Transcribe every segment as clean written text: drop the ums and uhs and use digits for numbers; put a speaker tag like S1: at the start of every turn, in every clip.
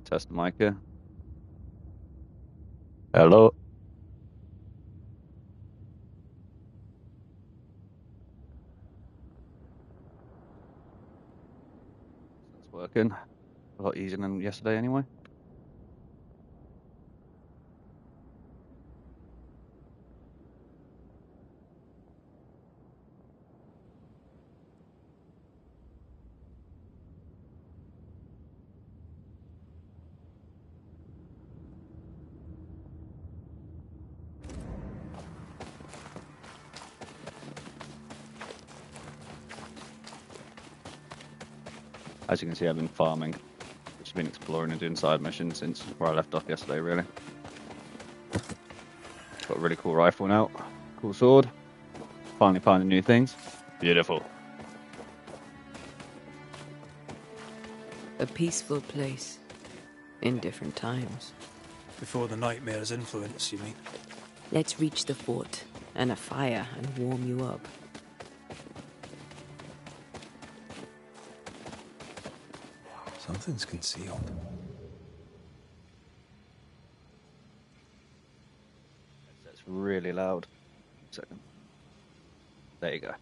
S1: Test the mic here. Hello. That's working. A lot easier than yesterday anyway. As you can see, I've been farming. Just been exploring and doing side missions since where I left off yesterday, really. Got a really cool rifle now. Cool sword. Finally finding new things. Beautiful.
S2: A peaceful place. In different times.
S3: Before the nightmare's influence, you mean?
S2: Let's reach the fort and a fire and warm you up.
S3: Something's concealed.
S1: That's really loud. Second. There you go.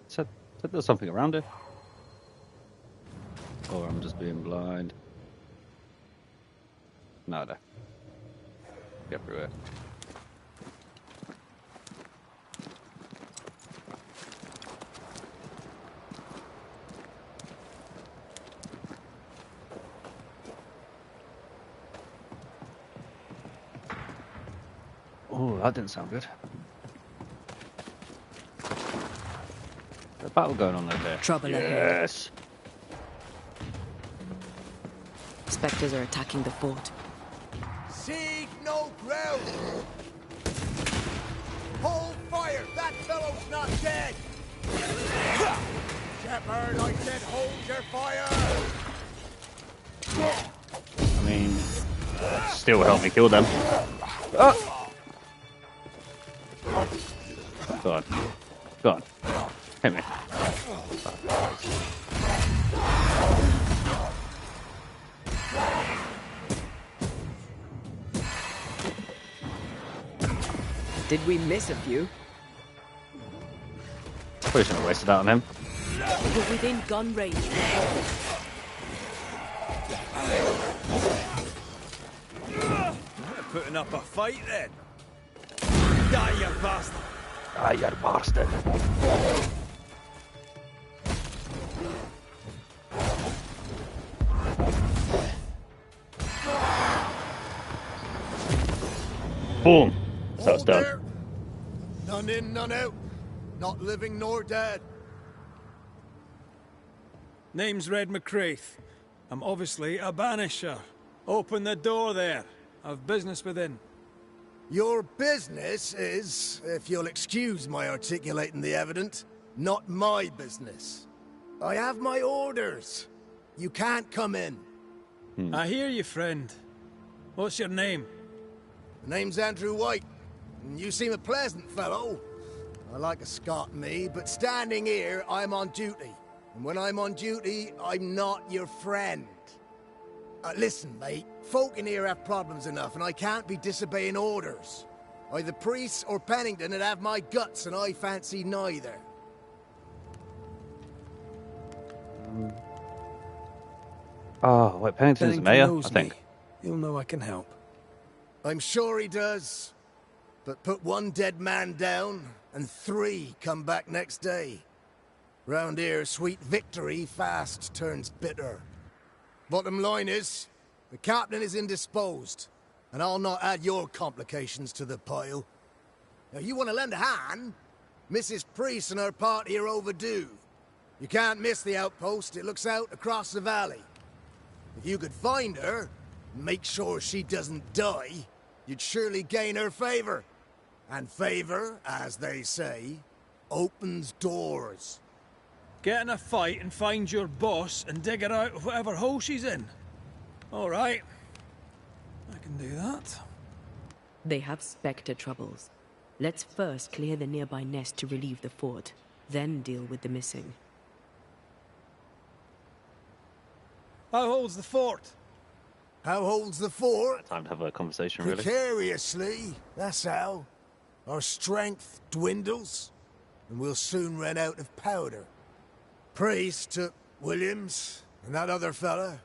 S1: Said there's something around it. Or I'm just being blind. Nada. Get through it. Oh, that didn't sound good. There's a battle going on over there.
S2: Trouble ahead.
S1: Yes.
S2: Spectres are attacking the fort.
S4: Seek no ground! Hold fire! That fellow's not dead! Shepherd, I said hold your fire!
S1: I mean, still help me kill them. Ah! Go on. Go on. Hit me.
S2: Did we miss a few?
S1: Probably shouldn't have wasted that on him.
S2: We're within gun range.
S4: Putting up a fight then? Die, you bastard!
S1: Ah, you bastard. Boom. So it's done.
S4: There. None in, none out. Not living nor dead.
S3: Name's Red McCraith. I'm obviously a banisher. Open the door there. I've business within.
S4: Your business is, if you'll excuse my articulating the evident, not my business. I have my orders. You can't come in.
S3: I hear you, friend. What's your name?
S4: The name's Andrew White. And you seem a pleasant fellow. I like a Scot, me, but standing here, I'm on duty. And when I'm on duty, I'm not your friend. Listen, mate, folk in here have problems enough, and I can't be disobeying orders. Either priests or Pennington would have my guts, and I fancy neither.
S1: Oh, wait, Pennington's mayor,
S3: knows
S1: I think.
S3: me. He'll know I can help.
S4: I'm sure he does. But put one dead man down, and 3 come back next day. Round here, sweet victory fast turns bitter. Bottom line is, the captain is indisposed, and I'll not add your complications to the pile. Now, you want to lend a hand? Mrs. Priest and her party are overdue. You can't miss the outpost, it looks out across the valley. If you could find her, and make sure she doesn't die, you'd surely gain her favor. And favor, as they say, opens doors.
S3: Get in a fight and find your boss and dig her out of whatever hole she's in. All right. I can do that.
S2: They have Spectre troubles. Let's first clear the nearby nest to relieve the fort, then deal with the missing.
S3: How holds the fort?
S4: How holds the fort?
S1: Time to have a conversation, really.
S4: Precariously, that's how. Our strength dwindles, and we'll soon run out of powder. Priest took Williams and that other fella,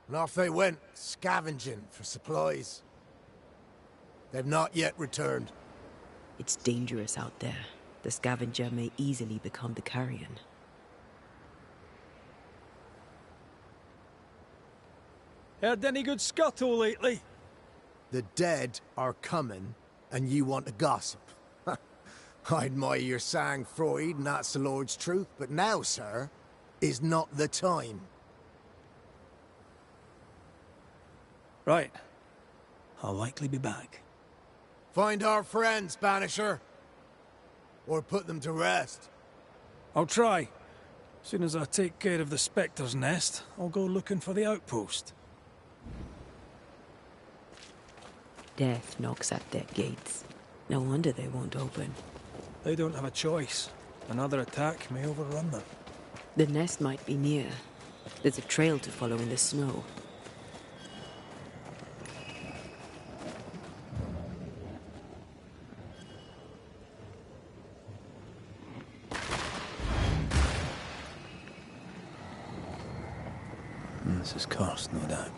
S4: and off they went, scavenging for supplies. They've not yet returned.
S2: It's dangerous out there. The scavenger may easily become the carrion.
S3: Heard any good scuttle lately?
S4: The dead are coming, and you want to gossip. I admire your sang-froid, and that's the Lord's truth, but now, sir, is not the time.
S3: Right. I'll likely be back.
S4: Find our friends, Banisher. Or put them to rest.
S3: I'll try. Soon as I take care of the Spectre's nest, I'll go looking for the outpost.
S2: Death knocks at their gates. No wonder they won't open.
S3: They don't have a choice. Another attack may overrun them.
S2: The nest might be near. There's a trail to follow in the snow.
S3: This is cursed, no doubt.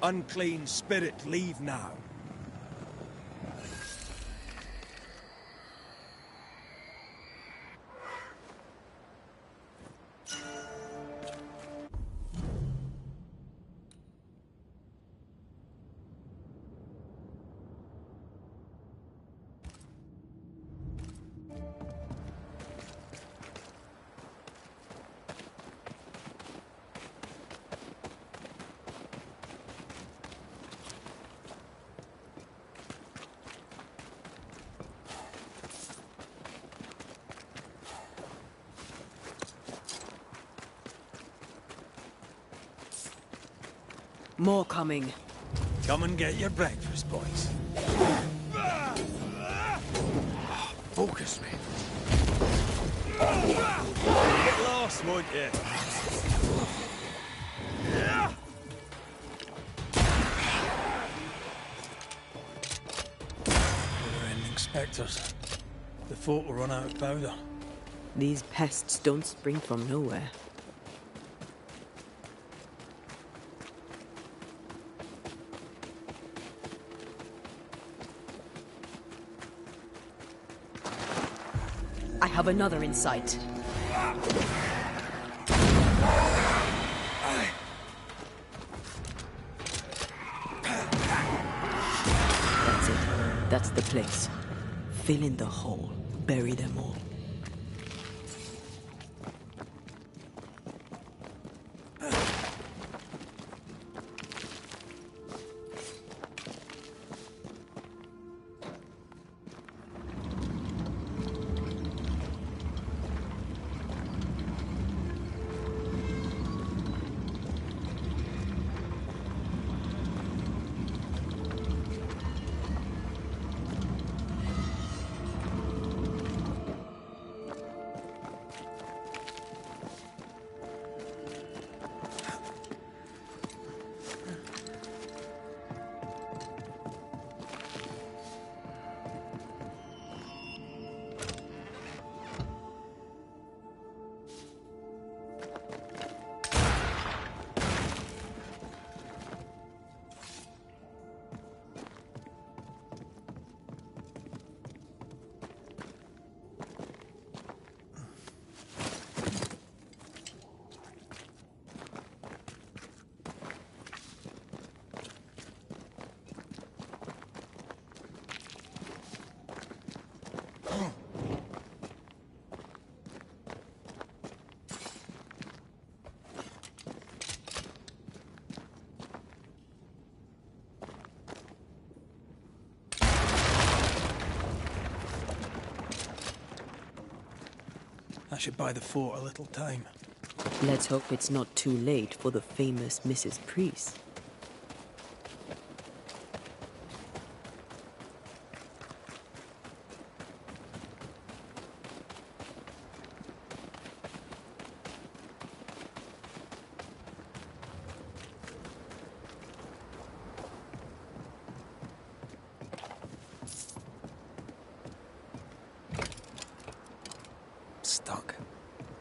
S3: Unclean spirit, leave now.
S2: More coming.
S3: Come and get your breakfast, boys. Focus, man. Get lost, won't you? Never-ending spectres. The fort will run out of powder.
S2: These pests don't spring from nowhere. I have another in sight. That's it. That's the place. Fill in the hole. Bury them all.
S3: That should buy the fort a little time.
S2: Let's hope it's not too late for the famous Mrs. Priest.
S3: Stuck.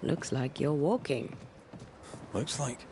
S2: Looks like you're walking.
S3: Looks like.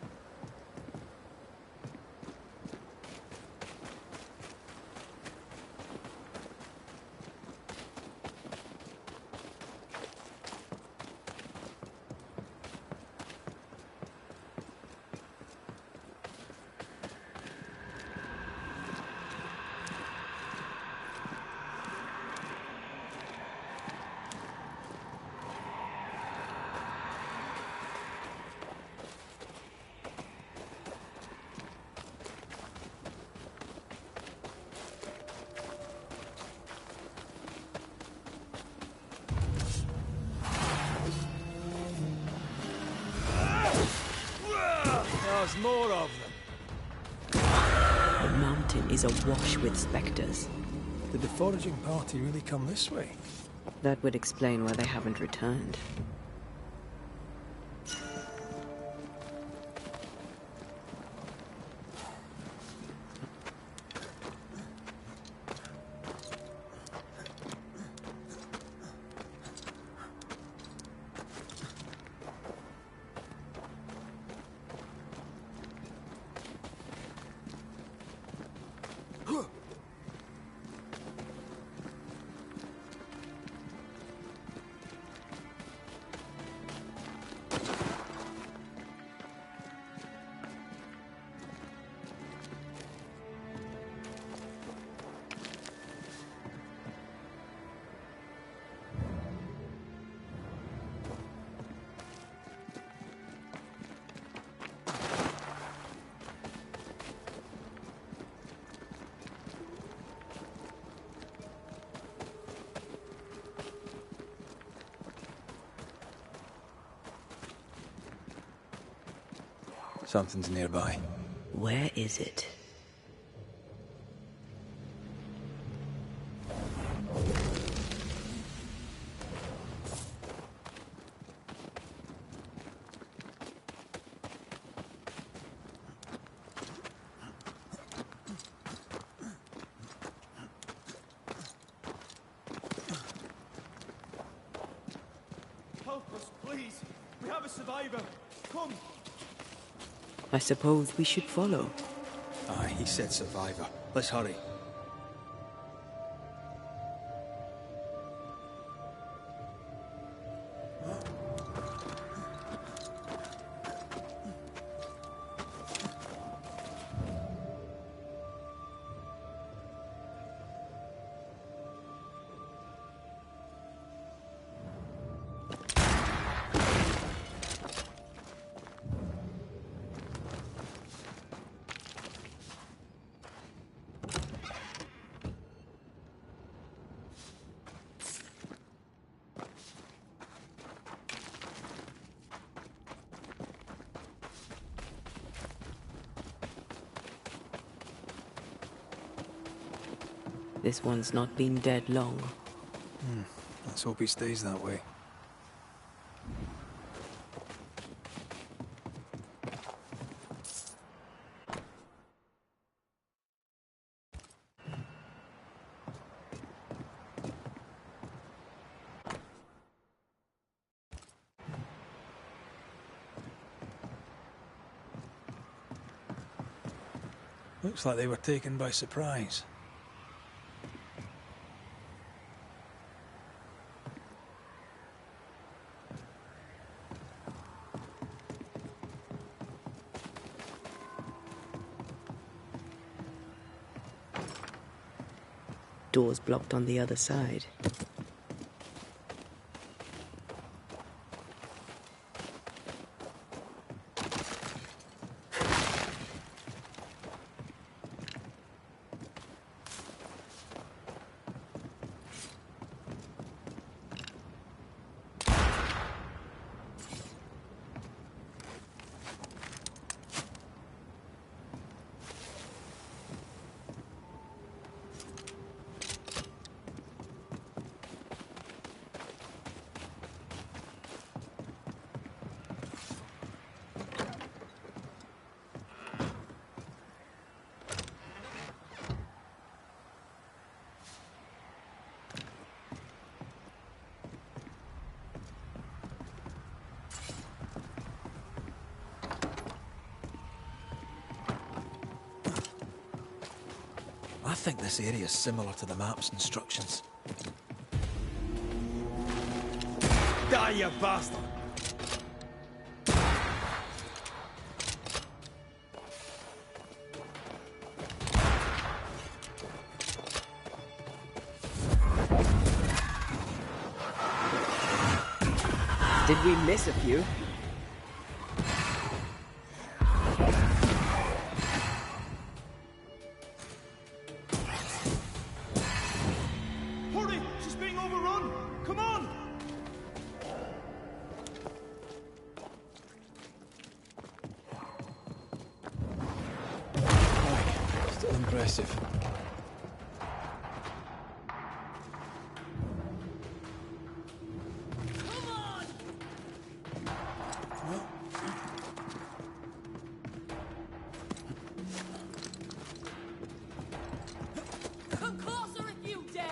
S3: There's more of them.
S2: The mountain is awash with spectres.
S3: Did the foraging party really come this way?
S2: That would explain why they haven't returned.
S3: Something's nearby.
S2: Where is it?
S5: Help us, please. We have a survivor. Come.
S2: I suppose we should follow.
S3: Aye, he said survivor. Let's hurry.
S2: This one's not been dead long.
S3: Let's hope he stays that way. Looks like they were taken by surprise.
S2: Doors blocked on the other side.
S3: I think this area is similar to the map's instructions.
S5: Die, you bastard!
S2: Did we miss a few?
S5: Hurry! She's being overrun! Come on!
S3: Still impressive.
S6: Come closer if you dare!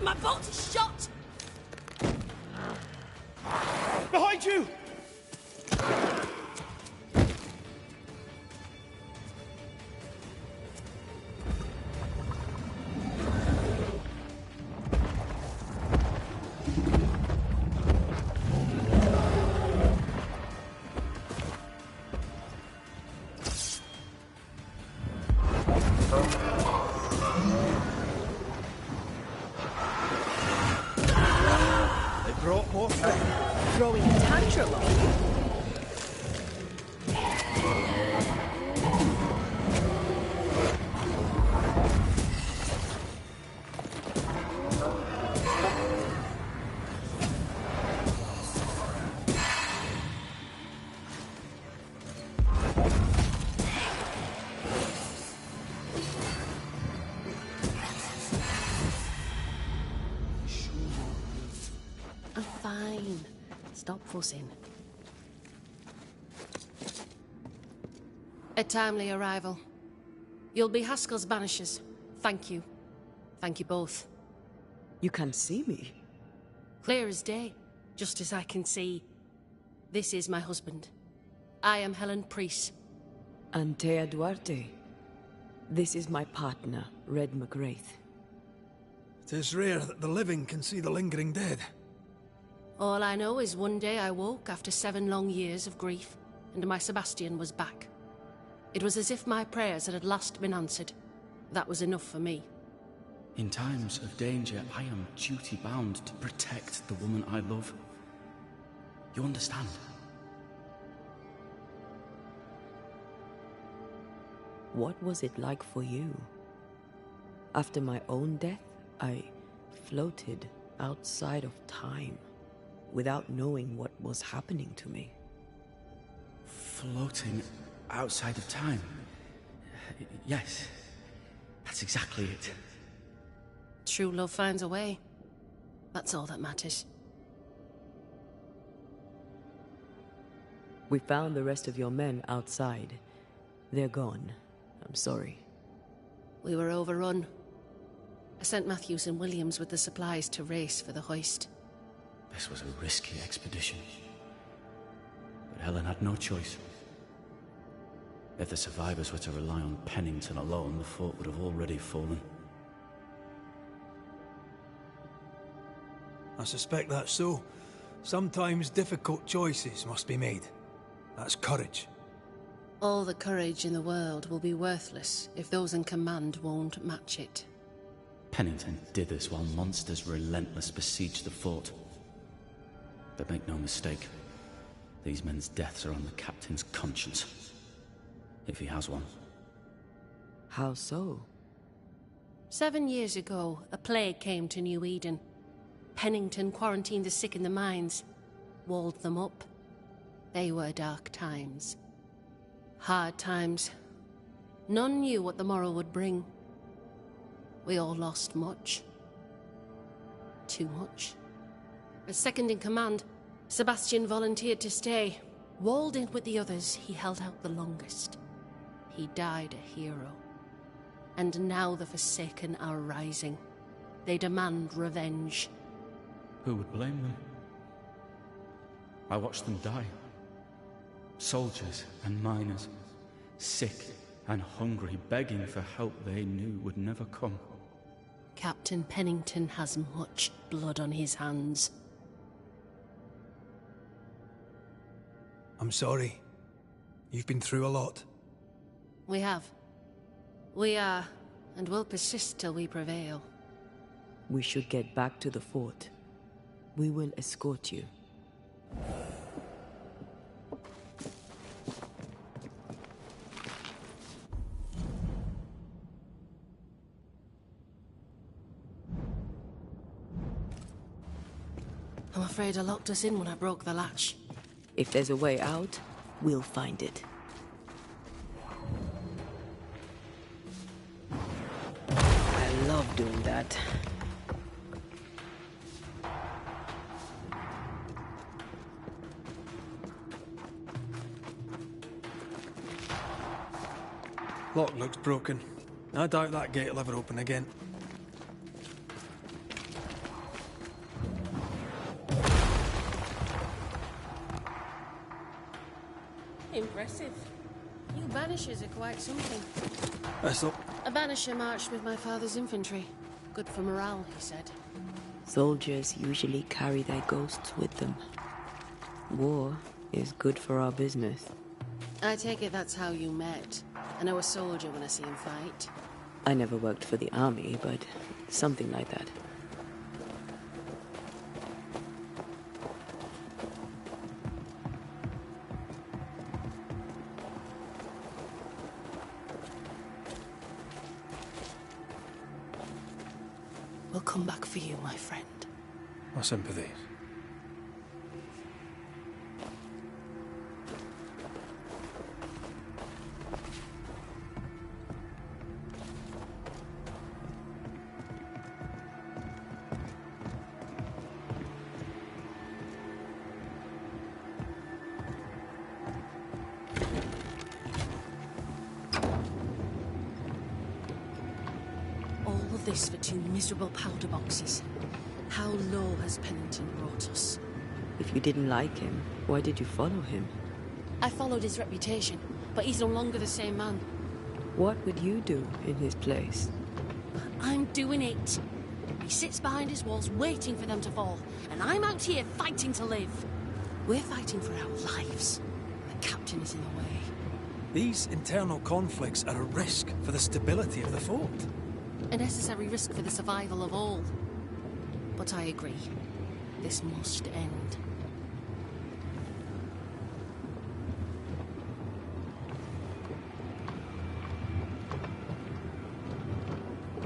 S6: My bolt is shot!
S5: Behind you! They brought more food.
S2: Throwing a tantrum on you?
S7: Stop fussing. A timely arrival. You'll be Haskell's Banishers. Thank you. Thank you both.
S2: You can see me.
S7: Clear as day, just as I can see. This is my husband. I am Helen Priest.
S2: Antea Duarte. This is my partner, Red McGrath.
S3: It is rare that the living can see the lingering dead.
S7: All I know is one day I woke after 7 long years of grief, and my Sebastian was back. It was as if my prayers had at last been answered. That was enough for me.
S8: In times of danger, I am duty-bound to protect the woman I love. You understand?
S2: What was it like for you? After my own death, I floated outside of time, without knowing what was happening to me.
S8: Floating outside of time? Yes, that's exactly it.
S7: True love finds a way. That's all that matters.
S2: We found the rest of your men outside. They're gone. I'm sorry.
S7: We were overrun. I sent Matthews and Williams with the supplies to race for the hoist.
S8: This was a risky expedition. But Helen had no choice. If the survivors were to rely on Pennington alone, the fort would have already fallen.
S3: I suspect that's so. Sometimes difficult choices must be made. That's courage.
S7: All the courage in the world will be worthless if those in command won't match it.
S8: Pennington did this while monsters relentless besieged the fort. But make no mistake, these men's deaths are on the captain's conscience. If he has one.
S2: How so?
S7: 7 years ago, a plague came to New Eden. Pennington quarantined the sick in the mines, walled them up. They were dark times. Hard times. None knew what the morrow would bring. We all lost much. Too much. As second in command, Sebastian volunteered to stay. Walled in with the others, he held out the longest. He died a hero. And now the Forsaken are rising. They demand revenge.
S8: Who would blame them? I watched them die. Soldiers and miners, sick and hungry, begging for help they knew would never come.
S7: Captain Pennington has much blood on his hands.
S3: I'm sorry. You've been through a lot.
S7: We have. We are, and will persist till we prevail.
S2: We should get back to the fort. We will escort you.
S7: I'm afraid I locked us in when I broke the latch.
S2: If there's a way out, we'll find it. I love doing that.
S3: Lock looks broken. I doubt that gate will ever open again.
S7: Impressive. You Banishers are quite something.
S3: This'll...
S7: A Banisher marched with my father's infantry. Good for morale, he said.
S2: Soldiers usually carry their ghosts with them. War is good for our business.
S7: I take it that's how you met. I know a soldier when I see him fight.
S2: I never worked for the army, but something like that.
S7: We'll come back for you, my friend.
S3: My sympathies.
S7: All this for 2 miserable powder boxes. How low has Pennington brought us?
S2: If you didn't like him, why did you follow him?
S7: I followed his reputation, but he's no longer the same man.
S2: What would you do in his place?
S7: I'm doing it. He sits behind his walls waiting for them to fall, and I'm out here fighting to live. We're fighting for our lives. The captain is in the way.
S3: These internal conflicts are a risk for the stability of the fort.
S7: A necessary risk for the survival of all. But I agree. This must end.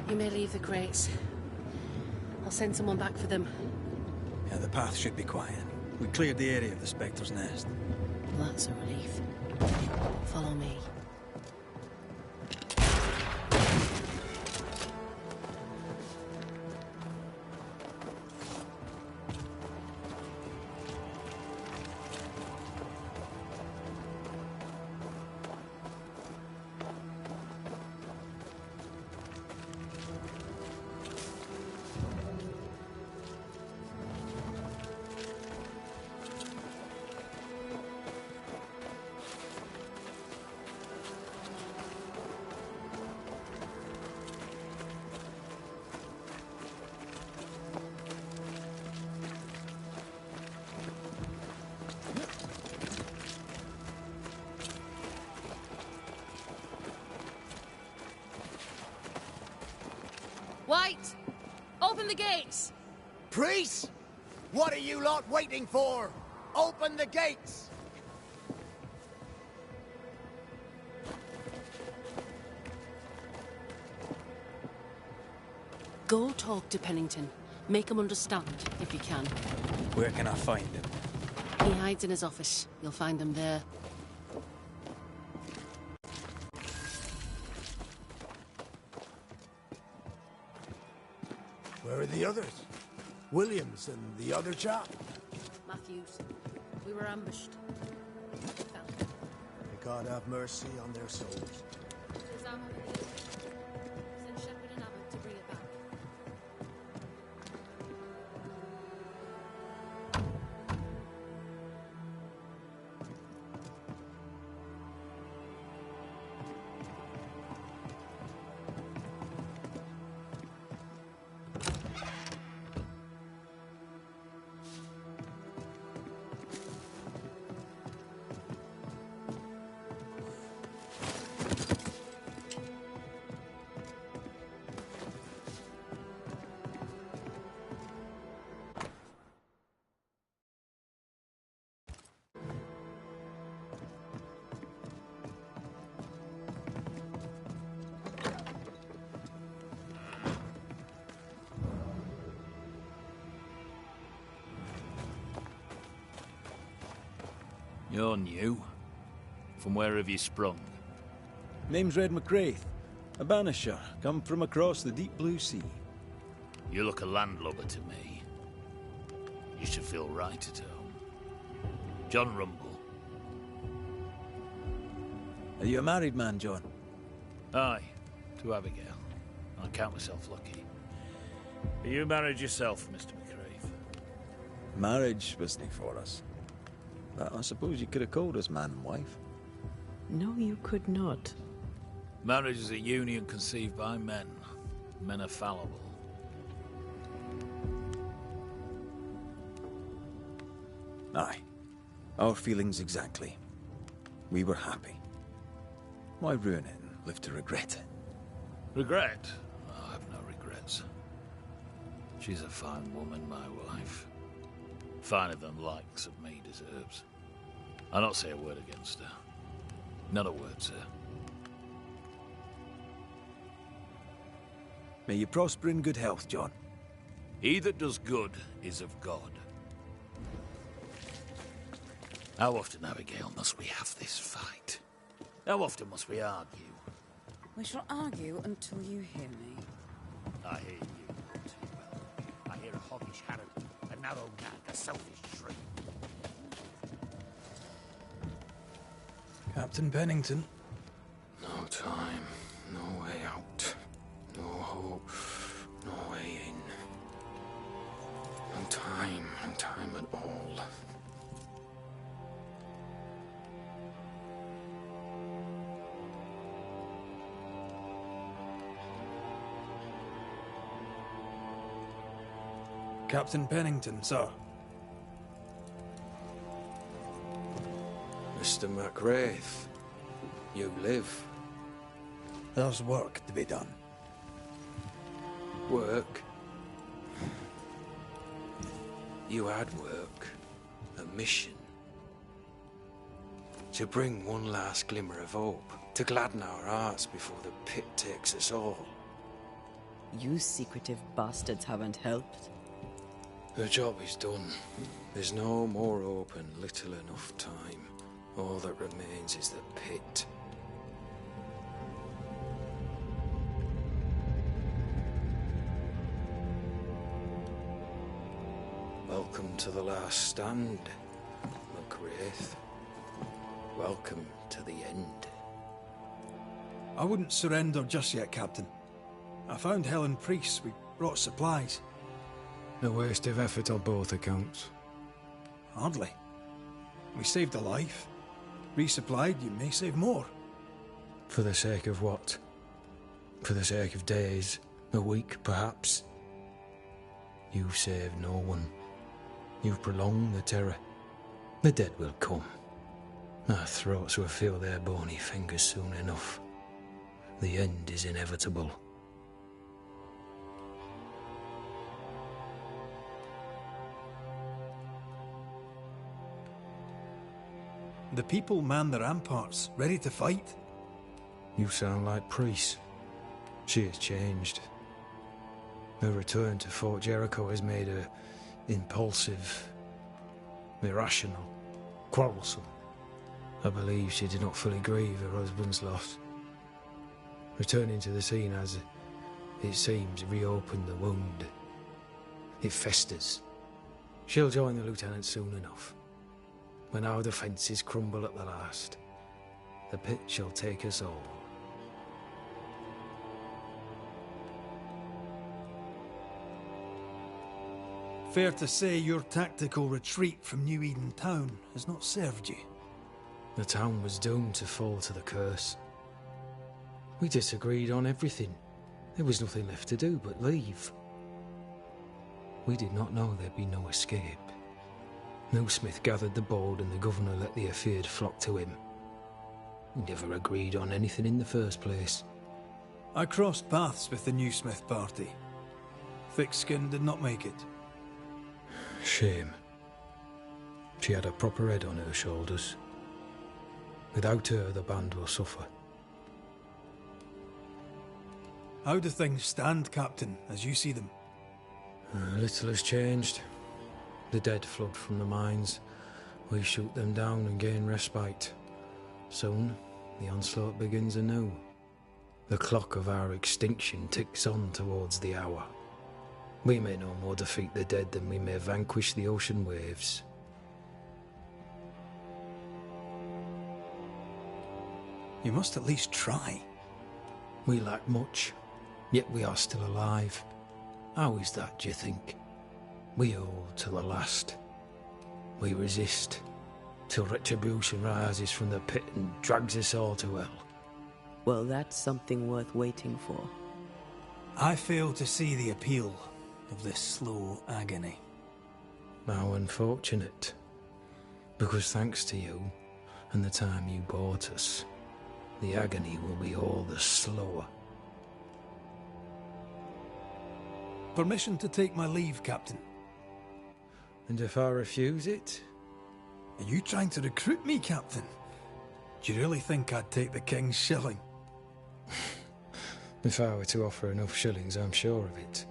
S7: You may leave the crates. I'll send someone back for them.
S3: Yeah, the path should be quiet. We cleared the area of the Spectre's nest.
S7: Well, that's a relief. Follow me.
S6: Wait! Open the gates!
S4: Priests? What are you lot waiting for? Open the gates!
S7: Go talk to Pennington. Make him understand, if you can.
S3: Where can I find him?
S7: He hides in his office. You'll find him there.
S4: Where are the others? Williams and the other chap?
S7: Matthews. We were ambushed. Fell.
S4: May God have mercy on their souls.
S7: There's ammo in the engine. Send Shepard and Abbott to bring it back.
S9: You're new. From where have you sprung?
S3: Name's Red McCraith. A Banisher, come from across the deep blue sea.
S9: You look a landlubber to me. You should feel right at home. John Rumble.
S3: Are you a married man, John?
S9: Aye, to Abigail. I count myself lucky. Are you married yourself, Mr. McCraith?
S3: Marriage wasn't for us. But I suppose you could have called us man and wife.
S2: No, you could not.
S9: Marriage is a union conceived by men. Men are fallible.
S3: Aye. Our feelings exactly. We were happy. Why ruin it and live to regret it?
S9: Regret? Oh, I have no regrets. She's a fine woman, my wife. Finer than the likes of me deserves. I'll not say a word against her. Not a word, sir.
S3: May you prosper in good health, John.
S9: He that does good is of God. How often, Abigail, must we have this fight? How often must we argue?
S10: We shall argue until you hear me.
S9: I hear you too well. I hear a hoggish harrod, a narrow nag, a selfish shrew.
S3: Captain Pennington.
S11: No time, no way out, no hope. Captain Pennington, sir.
S3: Mr. MacWraith, you live.
S11: There's work to be done.
S3: Work? You had work. A mission. To bring one last glimmer of hope. To gladden our hearts before the pit takes us all.
S2: You secretive bastards haven't helped.
S3: The job is done. There's no more hope and little enough time. All that remains is the pit. Welcome to the last stand, MacWraith. Welcome to the end.
S11: I wouldn't surrender just yet, Captain. I found Helen Priest. We brought supplies.
S3: A waste of effort on both accounts.
S11: Hardly. We saved a life. Resupplied, you may save more.
S3: For the sake of what? For the sake of days, a week perhaps? You've saved no one. You've prolonged the terror. The dead will come. Our throats will feel their bony fingers soon enough. The end is inevitable.
S11: The people man the ramparts, ready to fight.
S3: You sound like Priest. She has changed. Her return to Fort Jericho has made her impulsive, irrational, quarrelsome. I believe she did not fully grieve her husband's loss. Returning to the scene has, it seems, reopened the wound. It festers. She'll join the lieutenant soon enough. When our defences crumble at the last, the pit shall take us all.
S11: Fair to say your tactical retreat from New Eden town has not served you.
S3: The town was doomed to fall to the curse. We disagreed on everything. There was nothing left to do but leave. We did not know there'd be no escape. No Smith gathered the board and the governor let the afeard flock to him. We never agreed on anything in the first place.
S11: I crossed paths with the new Smith party. Thick-Skin did not make it.
S3: Shame. She had a proper head on her shoulders. Without her, the band will suffer.
S11: How do things stand, Captain, as you see them?
S3: Little has changed. The dead flood from the mines. We shoot them down and gain respite. Soon, the onslaught begins anew. The clock of our extinction ticks on towards the hour. We may no more defeat the dead than we may vanquish the ocean waves.
S11: You must at least try.
S3: We lack much, yet we are still alive. How is that, do you think? We hold to the last. We resist, till retribution rises from the pit and drags us all to hell.
S2: Well, that's something worth waiting for.
S11: I fail to see the appeal of this slow agony.
S3: How unfortunate. Because thanks to you, and the time you bought us, the agony will be all the slower.
S11: Permission to take my leave, Captain.
S3: And if I refuse it?
S11: Are you trying to recruit me, Captain? Do you really think I'd take the King's shilling?
S3: If I were to offer enough shillings, I'm sure of it.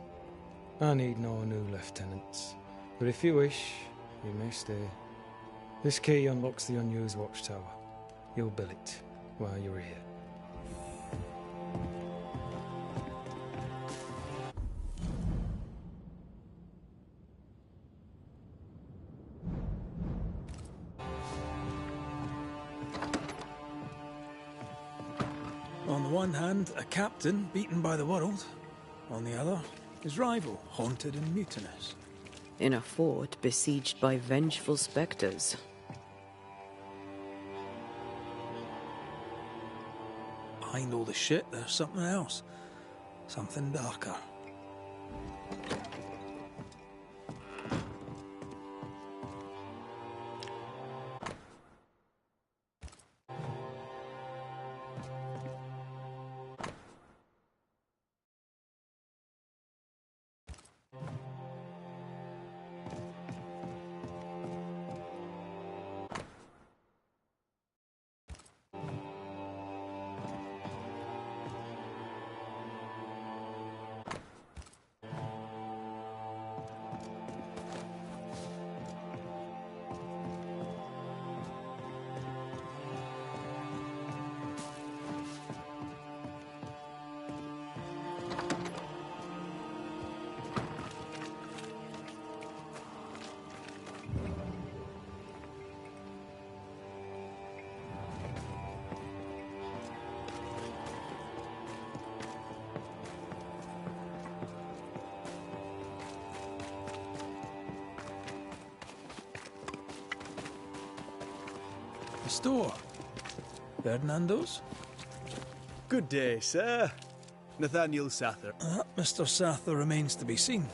S3: I need no new lieutenants. But if you wish, you may stay. This key unlocks the unused watchtower. You'll bill it while you're here.
S11: On the one hand, a captain beaten by the world. On the other, his rival, haunted and mutinous.
S2: In a fort besieged by vengeful specters.
S11: Behind all the shit, there's something else. Something darker. The store. Ferdinando's?
S5: Good day, sir. Nathaniel Sather.
S11: Mr. Sather remains to be seen.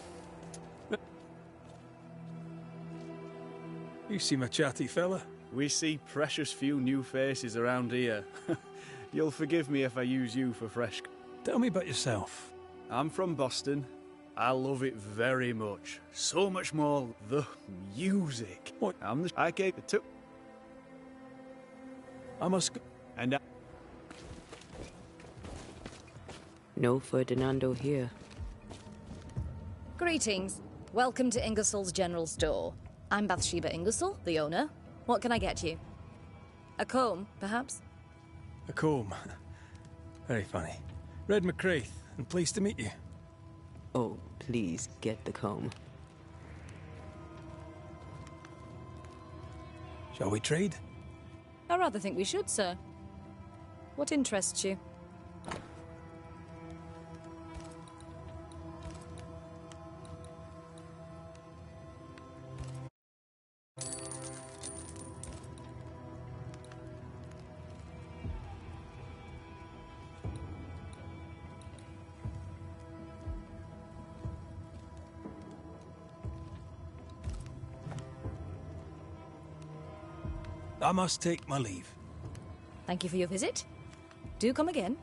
S11: You seem a chatty fella.
S5: We see precious few new faces around here. You'll forgive me if I use you for fresh...
S11: Tell me about yourself.
S5: I'm from Boston. I love it very much. So much more the music.
S11: What?
S5: I gave it to...
S11: I must...
S5: And I...
S2: No Ferdinando here.
S6: Greetings. Welcome to Ingersoll's General Store. I'm Bathsheba Ingersoll, the owner. What can I get you? A comb, perhaps?
S11: A comb. Very funny. Red McCraith, and pleased to meet you.
S2: Oh, please get the comb.
S11: Shall we trade?
S6: I rather think we should, sir. What interests you?
S11: I must take my leave.
S6: Thank you for your visit. Do come again.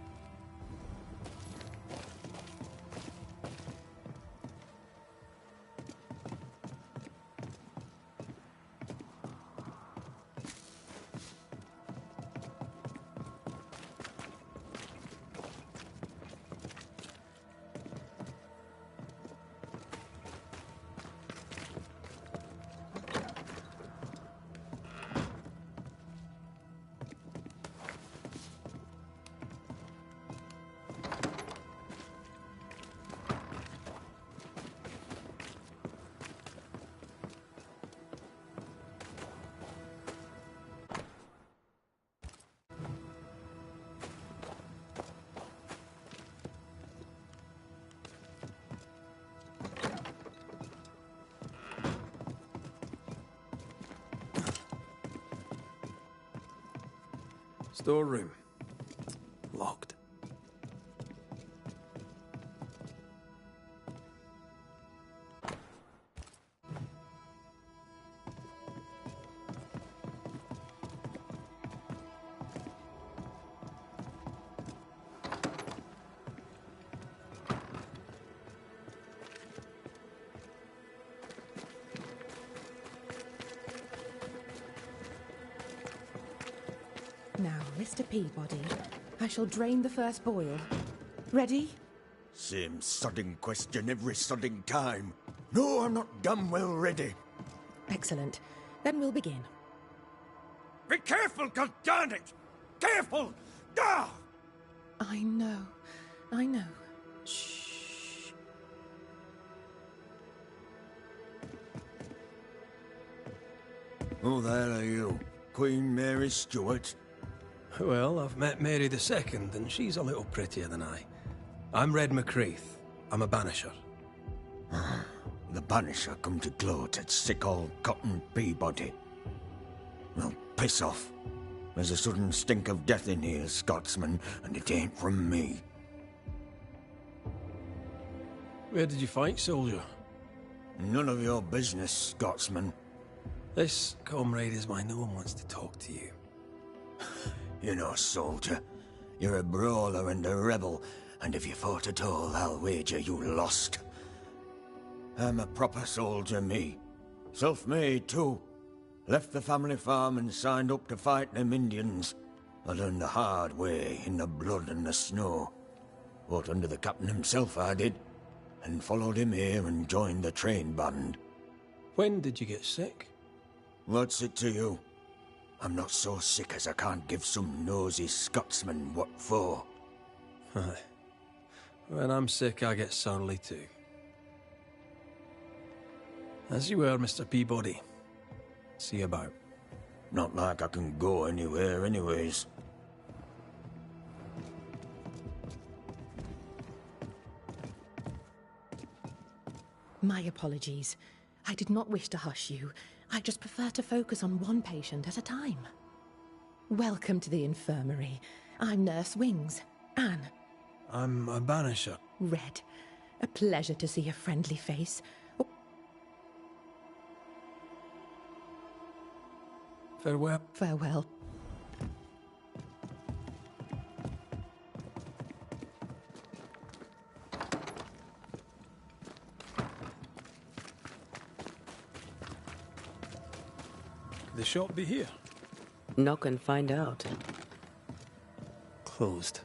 S11: Storeroom. Locked.
S12: Now, Mr. Peabody, I shall drain the first boil. Ready?
S4: Same sodding question every sodding time. No, I'm not damn well ready.
S12: Excellent. Then we'll begin.
S4: Be careful, goddammit! Careful! Ah!
S12: I know. I know. Shh.
S4: Who the hell are you? Queen Mary Stuart?
S3: Well, I've met Mary II, and she's a little prettier than I. I'm Red McCraith. I'm a banisher.
S4: The banisher come to gloat at sick old Cotton Peabody. Well, piss off. There's a sudden stink of death in here, Scotsman, and it ain't from me.
S3: Where did you fight, soldier?
S4: None of your business, Scotsman.
S3: This comrade is why no one wants to talk to you.
S4: You know, soldier, you're a brawler and a rebel, and if you fought at all, I'll wager you lost. I'm a proper soldier, me. Self-made, too. Left the family farm and signed up to fight them Indians. I learned the hard way, in the blood and the snow. Fought under the captain himself, I did, and followed him here and joined the train band.
S3: When did you get sick?
S4: What's it to you? I'm not so sick as I can't give some nosy Scotsman what for.
S3: Aye. When I'm sick, I get surly too. As you were, Mr. Peabody. See you about.
S4: Not like I can go anywhere anyways.
S12: My apologies. I did not wish to hush you. I just prefer to focus on one patient at a time. Welcome to the infirmary. I'm Nurse Wings, Anne.
S3: I'm a banisher.
S12: Red. A pleasure to see a friendly face. Oh.
S3: Farewell.
S12: Farewell.
S3: The shop be here?
S2: Knock and find out.
S3: Closed.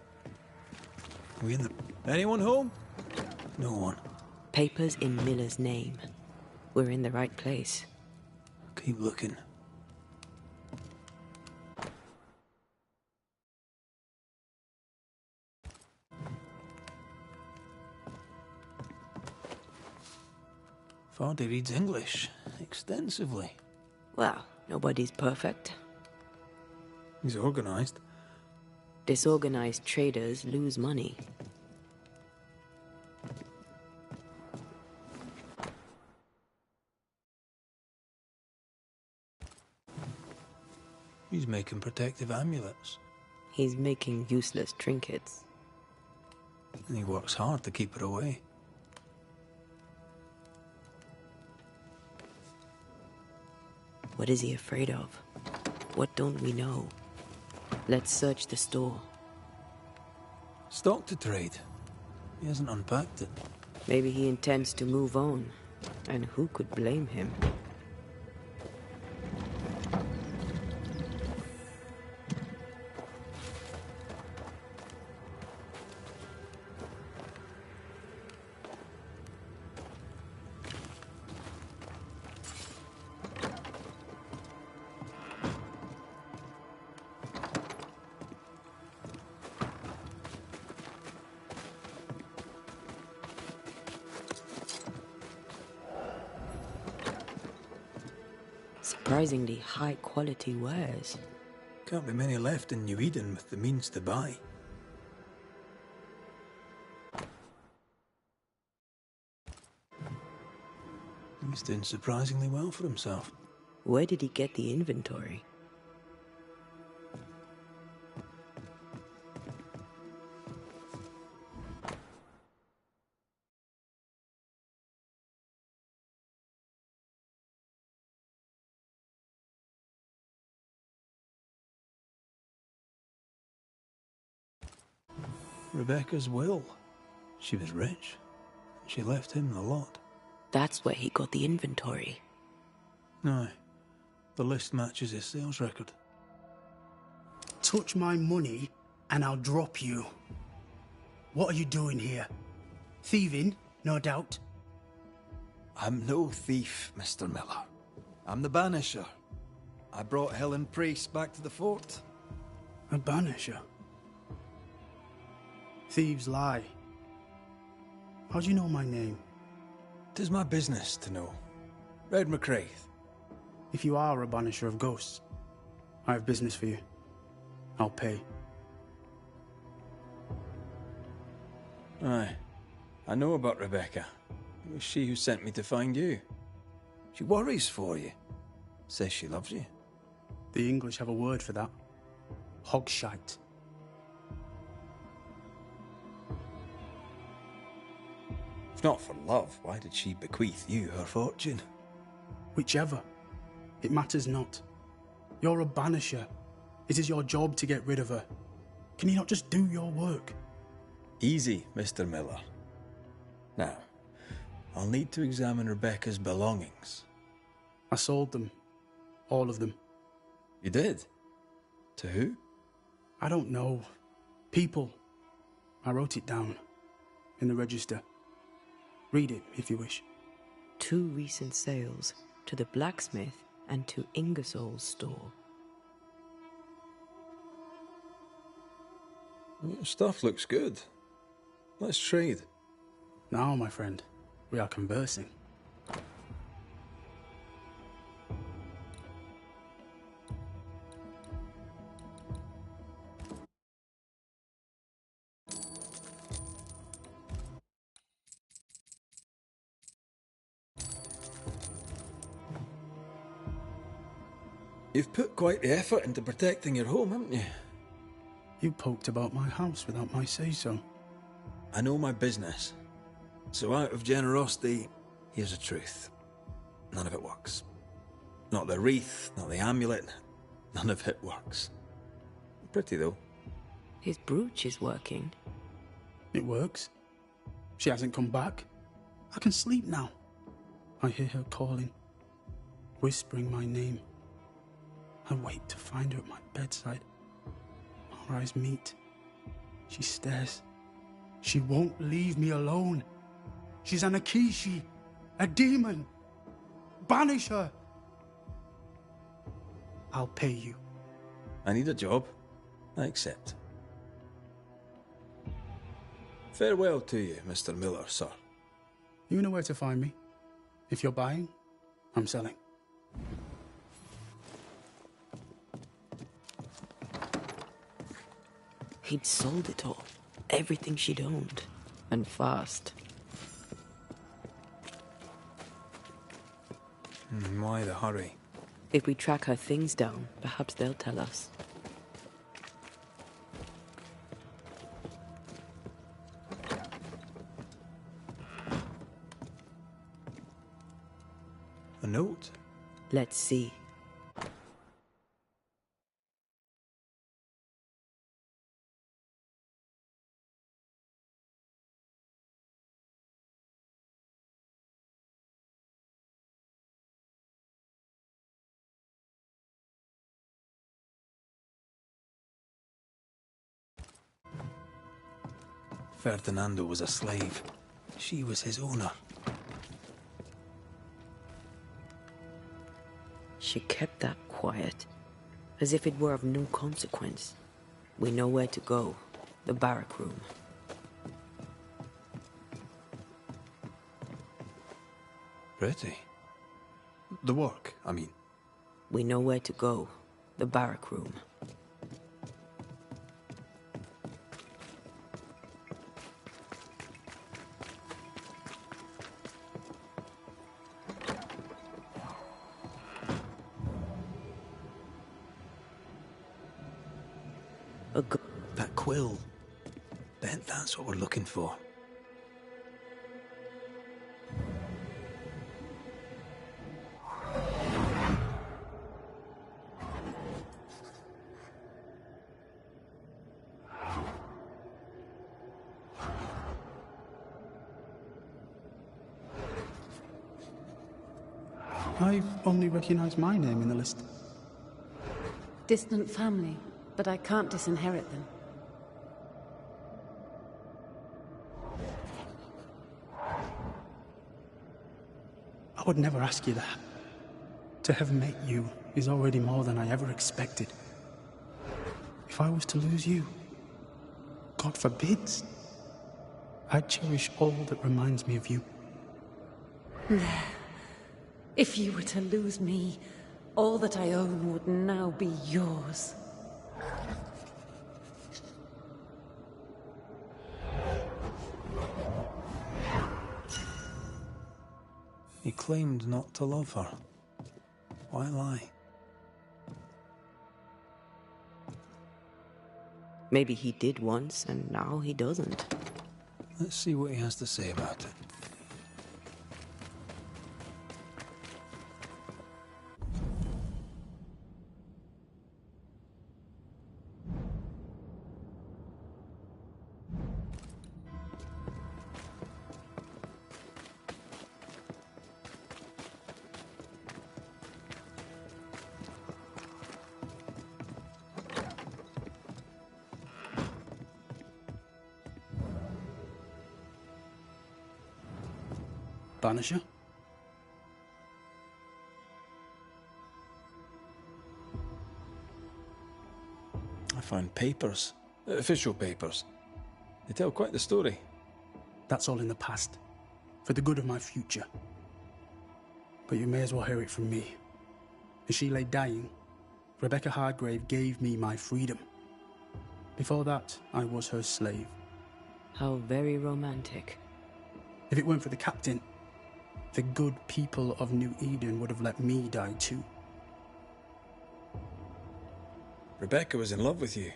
S3: We in the... Anyone home? No one.
S2: Papers in Miller's name. We're in the right place.
S3: Keep looking. Vardy reads English extensively.
S2: Well, nobody's perfect.
S3: He's organized.
S2: Disorganized traders lose money.
S3: He's making protective amulets.
S2: He's making useless trinkets.
S3: And he works hard to keep it away.
S2: What is he afraid of? What don't we know? Let's search the store.
S3: Stock to trade. He hasn't unpacked it.
S2: Maybe he intends to move on. And who could blame him? Surprisingly high quality wares.
S3: Can't be many left in New Eden with the means to buy. He's doing surprisingly well for himself.
S2: Where did he get the inventory?
S3: Rebecca's will. She was rich. She left him the lot.
S2: That's where he got the inventory.
S3: Aye. The list matches his sales record.
S13: Touch my money and I'll drop you. What are you doing here? Thieving, no doubt.
S14: I'm no thief, Mr. Miller. I'm the Banisher. I brought Helen Priest back to the fort.
S13: A Banisher? Thieves lie. How do you know my name?
S3: 'Tis my business to know. Red McCraith.
S13: If you are a Banisher of ghosts, I have business for you. I'll pay.
S3: Aye. I know about Rebecca. It was she who sent me to find you. She worries for you. Says she loves you.
S13: The English have a word for that. Hogshite.
S3: If not for love, why did she bequeath you her fortune?
S13: Whichever. It matters not. You're a Banisher. It is your job to get rid of her. Can you not just do your work?
S3: Easy, Mr. Miller. Now, I'll need to examine Rebecca's belongings.
S13: I sold them. All of them.
S3: You did? To who?
S13: I don't know. People. I wrote it down. In the register. Read it, if you wish.
S2: 2 recent sales. To the blacksmith and to Ingersoll's store.
S3: Stuff looks good. Let's trade.
S13: Now, my friend, we are conversing.
S3: You've put quite the effort into protecting your home, haven't you?
S13: You poked about my house without my say-so.
S3: I know my business. So out of generosity, here's the truth. None of it works. Not the wreath, not the amulet. None of it works. Pretty, though.
S2: His brooch is working.
S13: It works. She hasn't come back. I can sleep now. I hear her calling, whispering my name. I wait to find her at my bedside. Our eyes meet. She stares. She won't leave me alone. She's an Akishi, a demon. Banish her. I'll pay you.
S3: I need a job. I accept. Farewell to you, Mr. Miller, sir.
S13: You know where to find me. If you're buying, I'm selling.
S2: He'd sold it all. Everything she'd owned. And fast.
S3: Why the hurry?
S2: If we track her things down, perhaps they'll tell us.
S3: A note?
S2: Let's see.
S3: Ferdinando was a slave. She was his owner.
S2: She kept that quiet, as if it were of no consequence. We know where to go. The barrack room.
S3: Pretty. The work, I mean.
S2: We know where to go. The barrack room.
S3: That quill. Bet that's what we're looking for.
S13: I only recognize my name in the list.
S10: Distant family, but I can't disinherit them.
S13: I would never ask you that. To have met you is already more than I ever expected. If I was to lose you, God forbids, I'd cherish all that reminds me of you.
S10: There. If you were to lose me, all that I own would now be yours.
S3: He claimed not to love her. Why lie?
S2: Maybe he did once, and now he doesn't.
S3: Let's see what he has to say about it.
S13: Banisher?
S3: I found papers. Official papers. They tell quite the story.
S13: That's all in the past. For the good of my future. But you may as well hear it from me. As she lay dying, Rebecca Hardgrave gave me my freedom. Before that, I was her slave.
S2: How very romantic.
S13: If it weren't for the captain, the good people of New Eden would have let me die too.
S3: Rebecca was in love with you.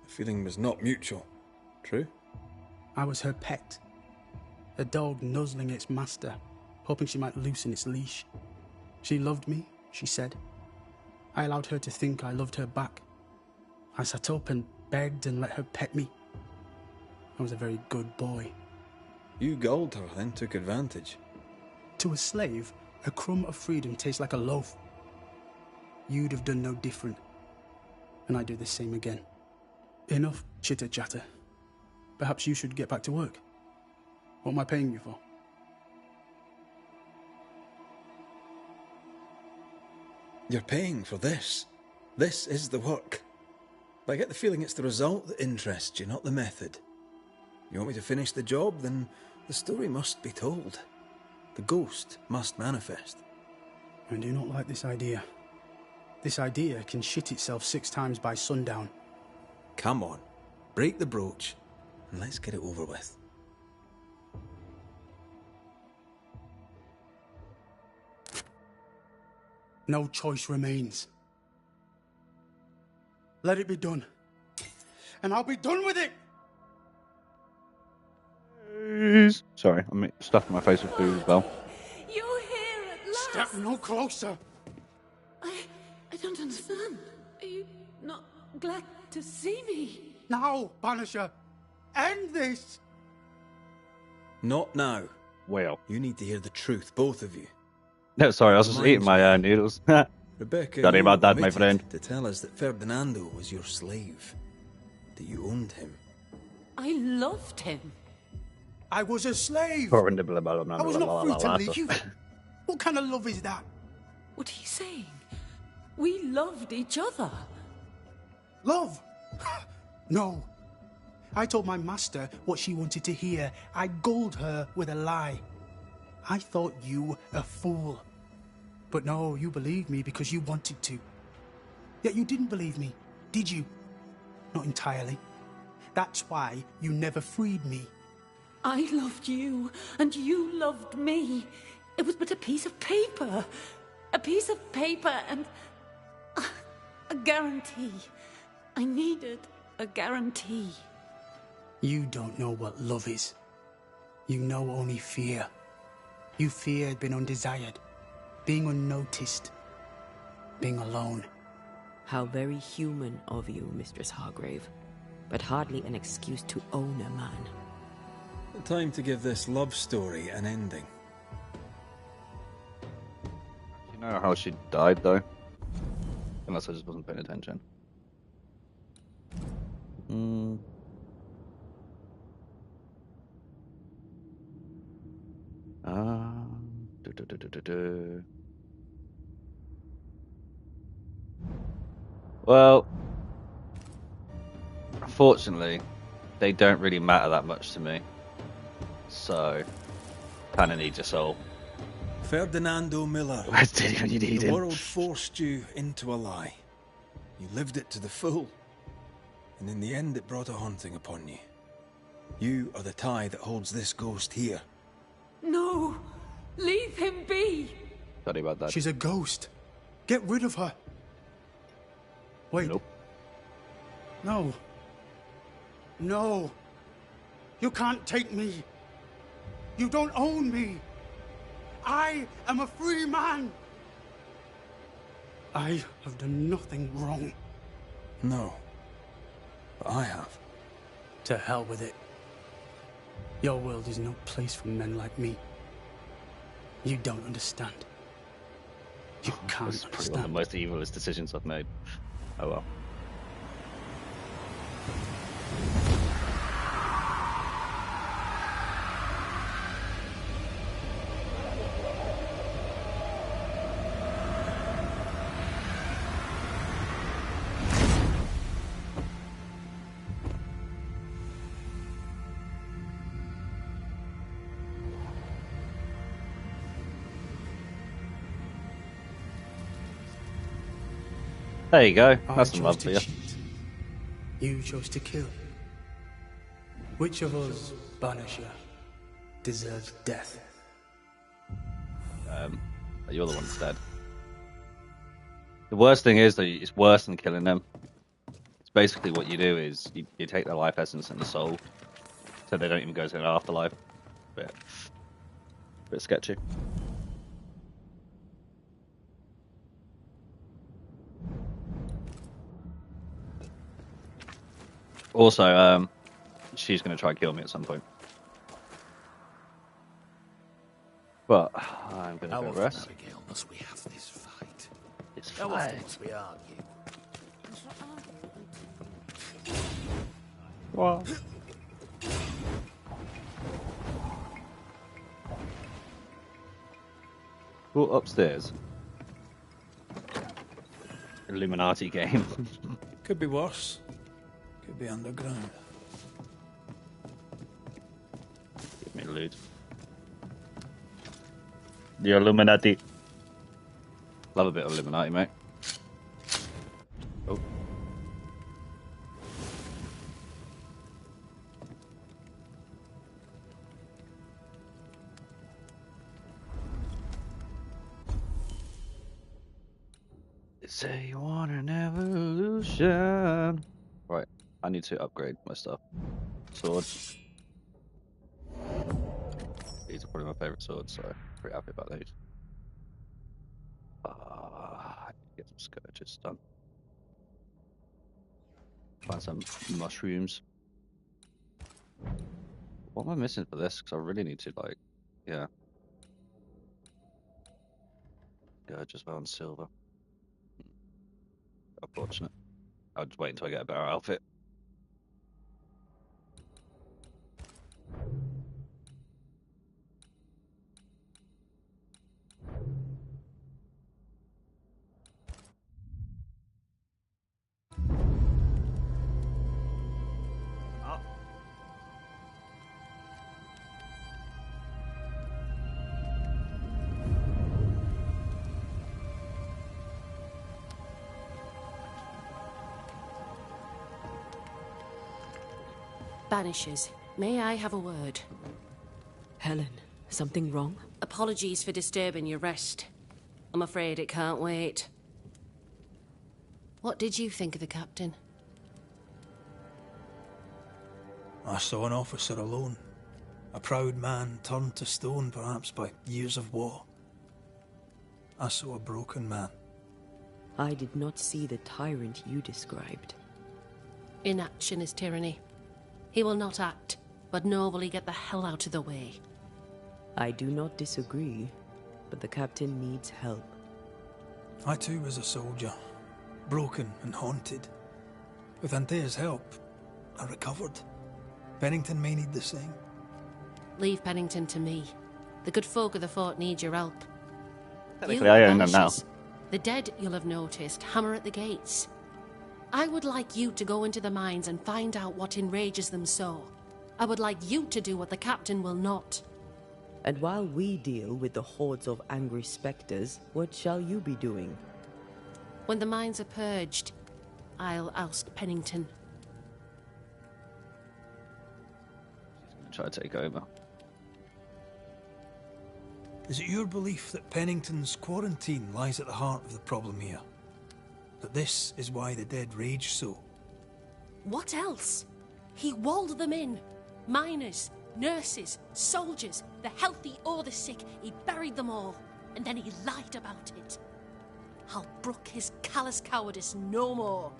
S3: The feeling was not mutual. True?
S13: I was her pet. A dog nuzzling its master, hoping she might loosen its leash. She loved me, she said. I allowed her to think I loved her back. I sat up and begged and let her pet me. I was a very good boy.
S3: You gulled her, then took advantage.
S13: To a slave, a crumb of freedom tastes like a loaf. You'd have done no different. And I'd do the same again. Enough chitter-chatter. Perhaps you should get back to work. What am I paying you for?
S3: You're paying for this. This is the work. But I get the feeling it's the result that interests you, not the method. You want me to finish the job, then the story must be told. The ghost must manifest.
S13: I do not like this idea. This idea can shit itself 6 times by sundown.
S3: Come on, break the brooch, and let's get it over with.
S13: No choice remains. Let it be done. And I'll be done with it!
S1: Sorry, I'm stuffing my face with food as well.
S10: You're here at last!
S13: Step no closer!
S10: I don't understand. Are you not glad to see me?
S13: Now, Banisher! End this!
S3: Not now.
S1: Well.
S3: You need to hear the truth, both of you.
S1: No, sorry, I was just eating my noodles.
S3: Rebecca,
S1: Sorry about that, my
S3: omitted
S1: friend.
S3: to tell us that Ferdinando was your slave. That you owned him.
S10: I loved him.
S13: I was a slave!
S1: I
S13: I was not free to leave. What kind of love is that?
S10: What are you saying? We loved each other.
S13: Love? No. I told my master what she wanted to hear. I gulled her with a lie. I thought you a fool. But no, you believed me because you wanted to. Yet you didn't believe me, did you? Not entirely. That's why you never freed me.
S10: I loved you, and you loved me. It was but a piece of paper. A piece of paper and a guarantee. I needed a guarantee.
S13: You don't know what love is. You know only fear. You feared being undesired, being unnoticed, being alone.
S2: How very human of you, Mistress Hargrave, but hardly an excuse to own a man.
S3: Time to give this love story an ending.
S1: Do you know how she died, though? Unless I just wasn't paying attention. Well, unfortunately, they don't really matter that much to me. So, kind of need your soul.
S3: Ferdinando Miller.
S1: Where's Diddy when you need
S3: the
S1: him?
S3: world forced you into a lie. You lived it to the full. And in the end, it brought a haunting upon you. You are the tie that holds this ghost here.
S10: No! Leave him be!
S1: Sorry about that.
S13: She's a ghost. Get rid of her. Wait.
S1: Nope.
S13: No. No. You can't take me. You don't own me. I am a free man. I have done nothing wrong.
S3: No. But I have.
S13: To hell with it. Your world is no place for men like me. You don't understand. You can't
S1: This is probably one of the
S13: understand.
S1: most evilest decisions I've made. Oh well. There you go.
S13: I
S1: That's some
S13: chose
S1: love
S13: to
S1: for you.
S13: cheat. You chose to kill. Which of us, Banisher, deserves death?
S1: You're the one that's dead. The worst thing is that it's worse than killing them. It's basically what you do is you take their life essence and the soul, so they don't even go to an afterlife. Bit sketchy. Also, she's going to try and kill me at some point. But I'm going to go rest.
S9: Abigail, must we have this fight?
S1: It's
S9: How
S1: fine.
S9: often must we argue?
S1: Wow. Go upstairs. Illuminati game.
S11: Could be worse. Could be underground.
S1: Give me loot. The Illuminati. Love a bit of Illuminati, mate. Oh. Say you want an evolution. Right, I need to upgrade my stuff. Swords. These are probably my favourite swords, so I'm pretty happy about these. I need to get some scourges done. Find some mushrooms. What am I missing for this? Because I really need to, like, yeah. Scourge as well and silver. Unfortunate. I'll just wait until I get a better outfit.
S7: Banishers, may I have a word?
S2: Helen, something wrong?
S7: Apologies for disturbing your rest. I'm afraid it can't wait. What did you think of the captain?
S11: I saw an officer alone. A proud man turned to stone, perhaps by years of war. I saw a broken man.
S2: I did not see the tyrant you described.
S7: Inaction is tyranny. He will not act, but nor will he get the hell out of the way.
S2: I do not disagree, but the captain needs help.
S11: I too was a soldier, broken and haunted. With Antea's help, I recovered. Pennington may need the same.
S7: Leave Pennington to me. The good folk of the fort need your help.
S1: Technically, I own them now.
S7: The dead, you'll have noticed, hammer at the gates. I would like you to go into the mines and find out what enrages them so. I would like you to do what the captain will not.
S2: And while we deal with the hordes of angry spectres, what shall you be doing?
S7: When the mines are purged, I'll oust Pennington.
S1: Try to take over.
S11: Is it your belief that Pennington's quarantine lies at the heart of the problem here? That this is why the dead rage so?
S7: What else? He walled them in. Miners, nurses, soldiers, the healthy or the sick, he buried them all, and then he lied about it. I'll brook his callous cowardice no more.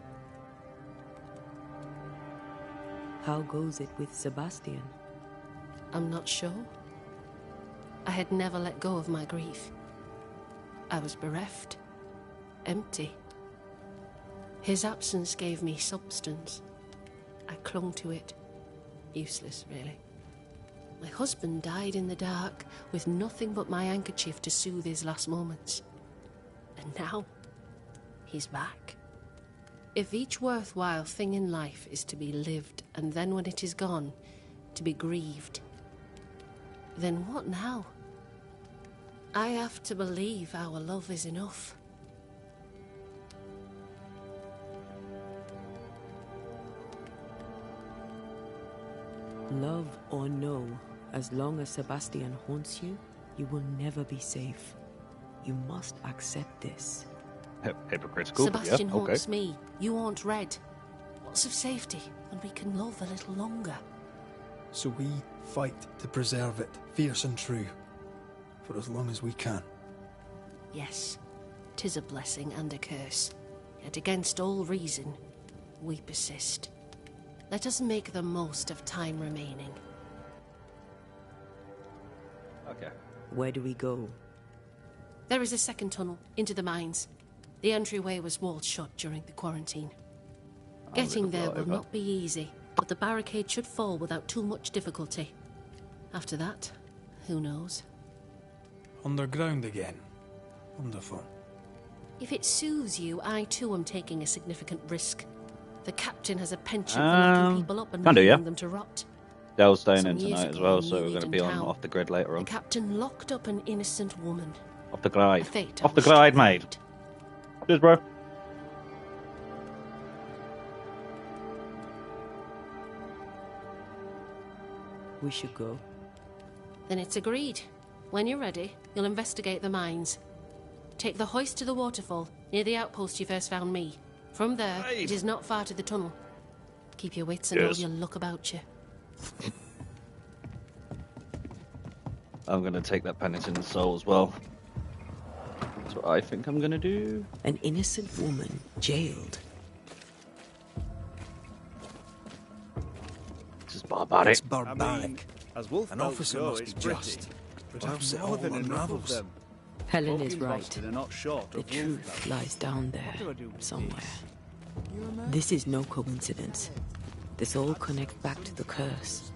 S2: How goes it with Sebastian?
S7: I'm not sure. I had never let go of my grief. I was bereft, empty. His absence gave me substance. I clung to it. Useless, really. My husband died in the dark, with nothing but my handkerchief to soothe his last moments. And now, he's back. If each worthwhile thing in life is to be lived, and then when it is gone, to be grieved, then what now? I have to believe our love is enough.
S2: Love or no, as long as Sebastian haunts you, you will never be safe. You must accept this.
S1: Hypocritical, but
S7: Sebastian
S1: yeah, okay.
S7: haunts me. You haunt Red. Lots of safety, and we can love a little longer.
S11: So we fight to preserve it, fierce and true, for as long as we can.
S7: Yes, 'tis a blessing and a curse. Yet against all reason, we persist. Let us make the most of time remaining.
S1: Okay.
S2: Where do we go?
S7: There is a second tunnel into the mines. The entryway was walled shut during the quarantine. Getting there will not be easy, but the barricade should fall without too much difficulty. After that, who knows?
S11: Underground again. Wonderful.
S7: If it soothes you, I too am taking a significant risk. The captain has a penchant for locking people up and leaving them to rot.
S1: Dell's staying
S7: Some
S1: in
S7: years
S1: tonight as
S7: ago
S1: well,
S7: in
S1: so we're
S7: New
S1: going to
S7: Eden
S1: be on
S7: town,
S1: off the grid later on.
S7: The captain locked up an innocent woman.
S1: Off the glide.
S7: Fate I
S1: Off the
S7: wish to
S1: glide, mate.
S7: avoid.
S1: Cheers, bro.
S2: We should go.
S7: Then it's agreed. When you're ready, you'll investigate the mines. Take the hoist to the waterfall, near the outpost you first found me. From there, it is not far to the tunnel. Keep your wits and all your luck about you.
S1: I'm going to take that penitent soul as well. That's what I think I'm going to do.
S2: An innocent woman jailed.
S1: This is barbaric.
S14: It's barbaric.
S5: I mean, as wolf
S14: An
S5: belts
S14: officer
S5: go,
S14: must
S5: it's
S14: be
S5: pretty,
S14: just.
S5: but
S14: Perhaps
S5: I've
S14: it
S5: more
S14: all
S5: than enough of
S14: unravels.
S5: them.
S2: Helen is
S5: Fucking
S2: right.
S5: Boston are not short
S2: The
S5: of wolf
S2: truth
S5: belts.
S2: lies down there, somewhere. This is no coincidence. This all connects back to the curse.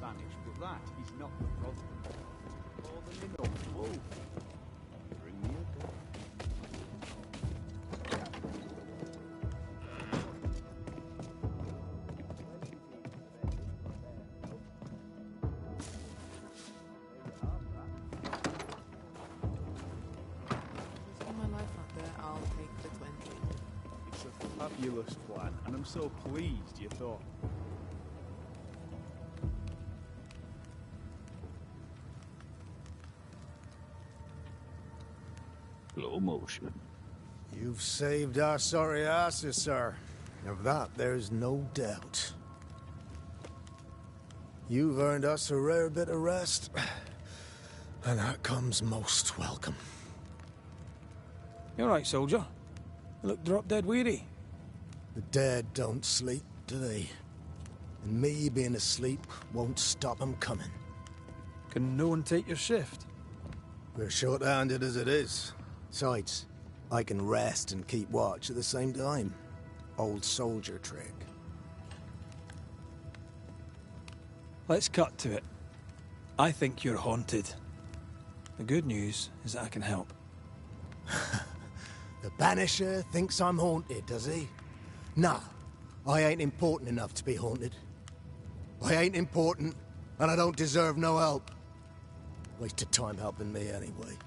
S5: It's a fabulous plan, and I'm so pleased you thought.
S1: Slow motion.
S4: You've saved our sorry asses, sir. Of that, there's no doubt. You've earned us a rare bit of rest, and that comes most welcome.
S11: You alright, soldier? You look drop dead weary.
S4: The dead don't sleep, do they? And me being asleep won't stop 'em coming.
S11: Can no one take your shift?
S4: We're short-handed as it is. Besides, I can rest and keep watch at the same time. Old soldier trick.
S11: Let's cut to it. I think you're haunted. The good news is that I can help.
S4: The Banisher thinks I'm haunted, does he? Nah, I ain't important enough to be haunted. I ain't important, and I don't deserve no help. Waste of time helping me anyway.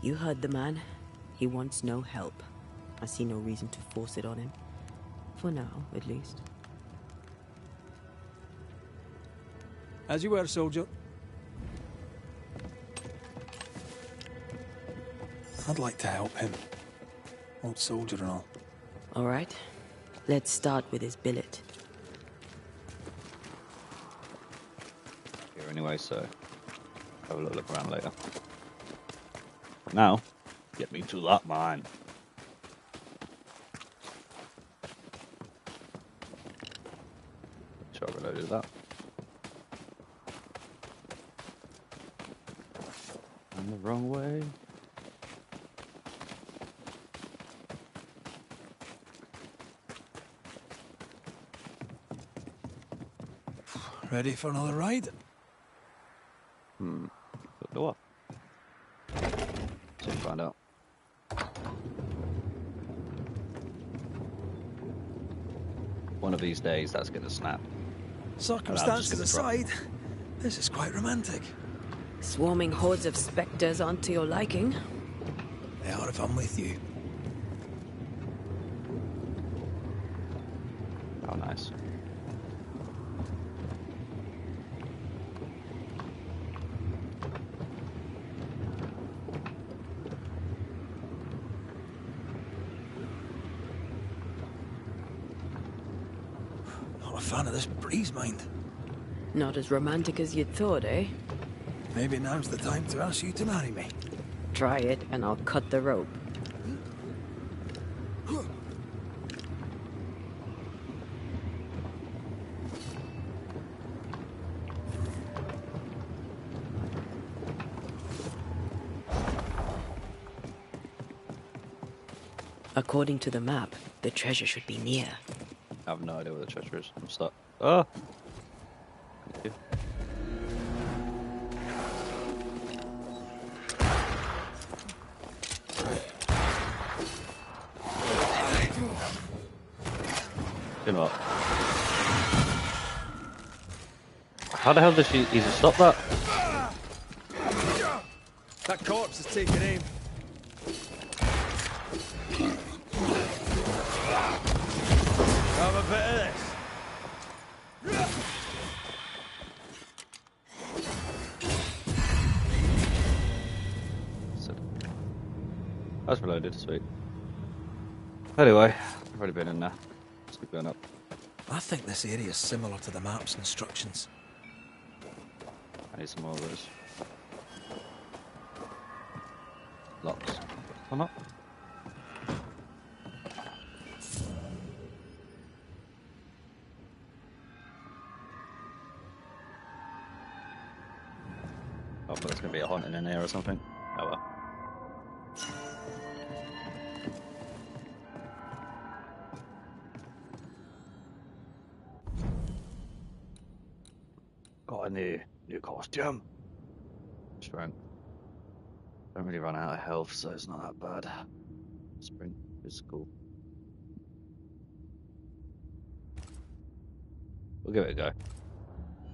S2: You heard the man. He wants no help. I see no reason to force it on him. For now, at least.
S11: As you were, soldier. I'd like to help him. Old soldier and all.
S2: All right. Let's start with his billet.
S1: Here anyway, so have a little look around later. Now, get me to that mine. Sure, I reloaded that. I'm the wrong way.
S11: Ready for another ride?
S1: Go up. Soon find out. One of these days, that's gonna snap.
S11: Circumstances aside, this is quite romantic.
S2: Swarming hordes of spectres aren't to your liking.
S11: They are if I'm with you.
S1: How nice.
S11: fan of this breeze, mind.
S2: Not as romantic as you'd thought, eh?
S11: Maybe now's the time to ask you to marry me.
S2: Try it, and I'll cut the rope. According to the map, the treasure should be near.
S1: I have no idea where the treasure is. I'm stuck. Oh! Thank you. You know what? How the hell did she easily stop that?
S5: That corpse is taking aim. Have a bit of this.
S1: That's reloaded, sweet. Anyway, I've already been in there. Let's keep going up.
S11: I think this area is similar to the map's instructions.
S1: I need some more of those. Locks. Or not? Oh, but there's gonna be a haunting in here or something. Oh well. Got a new costume. Strength. Don't really run out of health, so it's not that bad. Sprint is cool. We'll give it a go.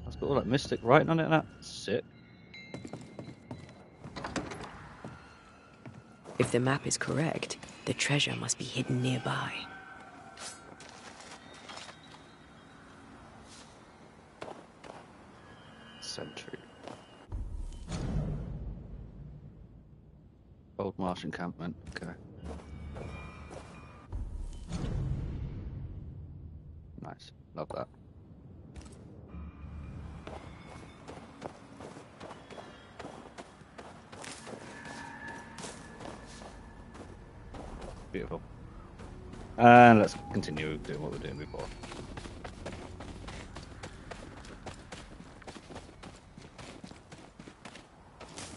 S1: That's got all that mystic writing on it and that. Sick.
S2: If the map is correct, the treasure must be hidden nearby.
S1: Sentry. Old marsh encampment. Okay. Nice. Love that. Beautiful. And let's continue doing what we were doing before.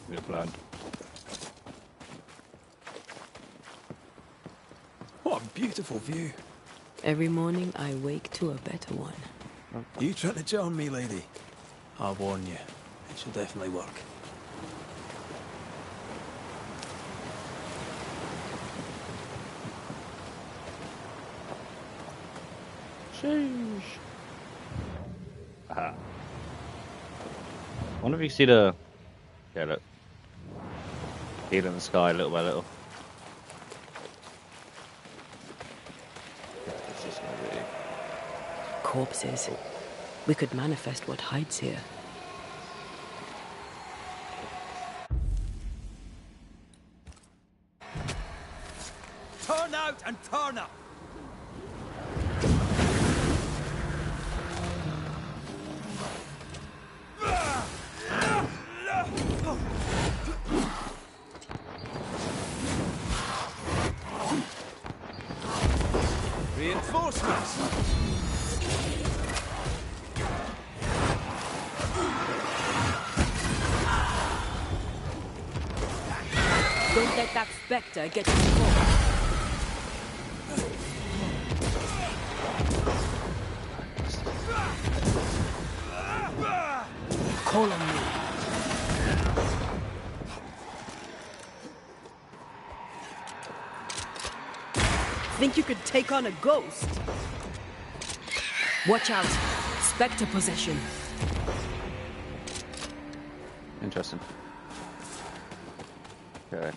S1: Good plan.
S11: What a beautiful view.
S2: Every morning I wake to a better one.
S11: You trying to charm me, lady? I warn you, it shall definitely work.
S1: Sheesh. Aha. I wonder if you see the... Yeah, look. Heel in the sky little by little. What's this gonna be?
S2: Corpses. We could manifest what hides here.
S14: Turn out and turn up!
S5: Reinforcements!
S2: Don't let that spectre get you caught. Call on me. Think you could take on a ghost? Watch out. Spectre possession.
S1: Interesting. Okay.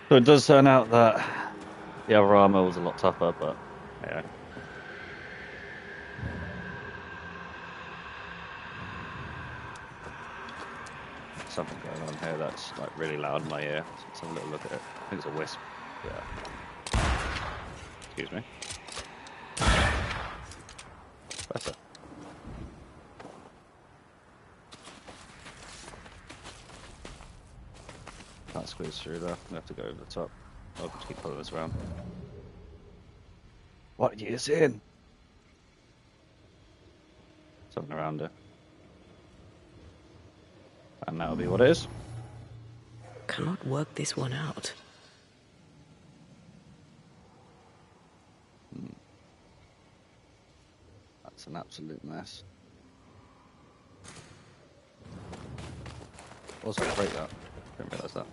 S1: So it does turn out that the other armor was a lot tougher, but yeah. Something going on here that's like really loud in my ear. Let's have a little look at it. I think it's a wisp. Yeah. Excuse me. Better. Can't squeeze through there. We have to go over the top. I'll just keep pulling us around. What are you seeing? Something around it. And that'll be what it is.
S2: Cannot work this one out.
S1: That's an absolute mess. Also, break that. Didn't realise that.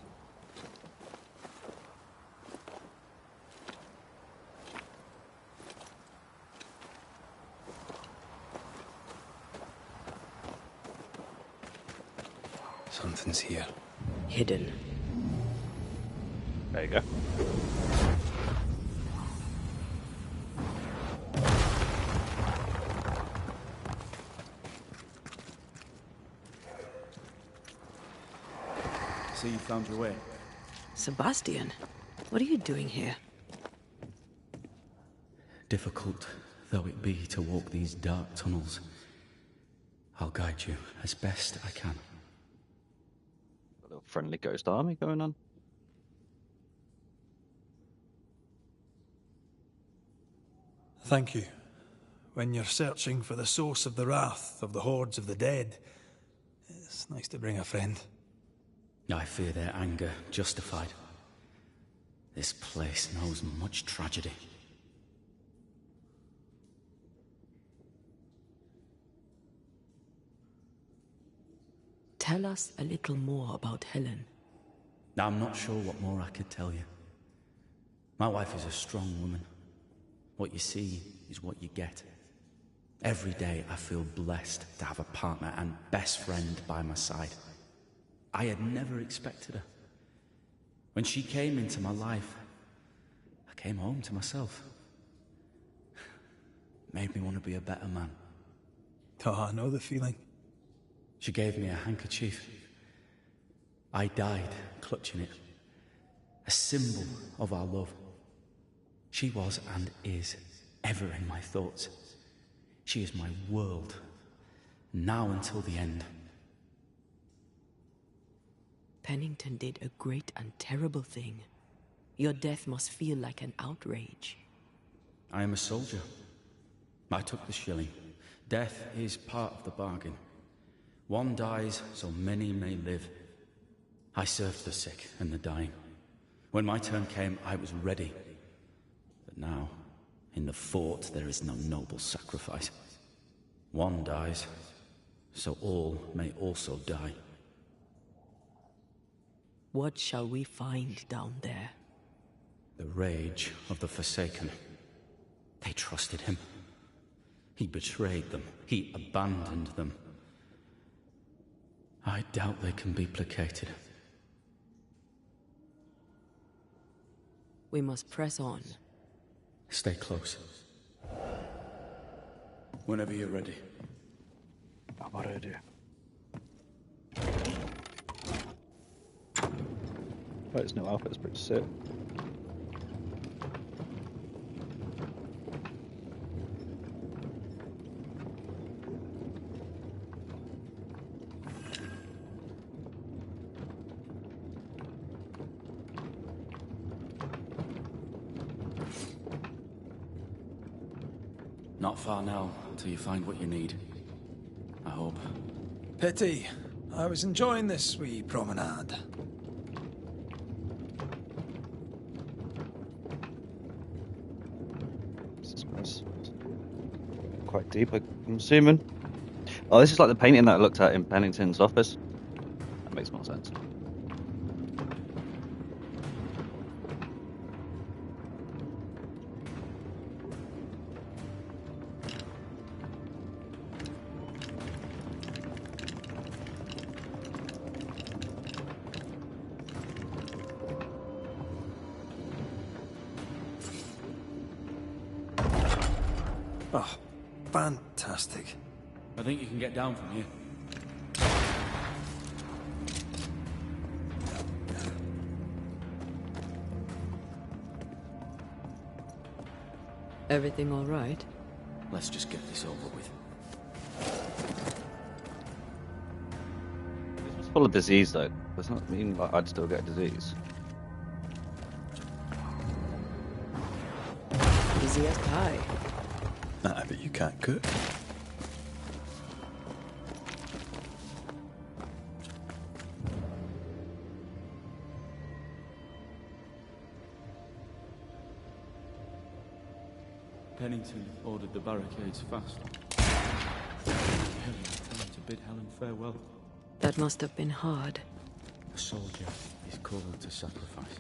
S3: Something's here.
S2: Hidden.
S1: There you go.
S8: So you found your way?
S2: Sebastian, what are you doing here?
S8: Difficult though it be to walk these dark tunnels, I'll guide you as best I can.
S1: A little friendly ghost army going on.
S11: Thank you. When you're searching for the source of the wrath of the hordes of the dead, it's nice to bring a friend.
S8: I fear their anger justified. This place knows much tragedy.
S2: Tell us a little more about Helen.
S8: I'm not sure what more I could tell you. My wife is a strong woman. What you see is what you get. Every day I feel blessed to have a partner and best friend by my side. I had never expected her. When she came into my life, I came home to myself. Made me want to be a better man.
S11: Oh, I know the feeling.
S8: She gave me a handkerchief. I died clutching it. A symbol of our love. She was and is ever in my thoughts. She is my world, now until the end.
S2: Pennington did a great and terrible thing. Your death must feel like an outrage.
S8: I am a soldier. I took the shilling. Death is part of the bargain. One dies so many may live. I served the sick and the dying. When my turn came, I was ready. But now, in the fort, there is no noble sacrifice. One dies, so all may also die.
S2: What shall we find down there?
S8: The rage of the Forsaken. They trusted him. He betrayed them. He abandoned them. I doubt they can be placated.
S2: We must press on.
S8: Stay close. Whenever you're ready.
S1: What do I do? Oh, it's no alpha, it's pretty sick.
S8: Not far now, till you find what you need. I hope.
S11: Pity. I was enjoying this wee promenade.
S1: Quite deep, I'm assuming. Oh, this is like the painting that I looked at in Pennington's office. That makes more sense.
S11: Oh, fantastic.
S8: I think you can get down from here.
S2: Everything all right?
S8: Let's just get this over with.
S1: It's full of disease, though. Does not mean like I'd still get a disease.
S2: Easy as pie.
S14: Nah, but you can't cook.
S8: Pennington ordered the barricades fast. Helen came to bid Helen farewell.
S2: That must have been hard.
S8: A soldier is called to sacrifice.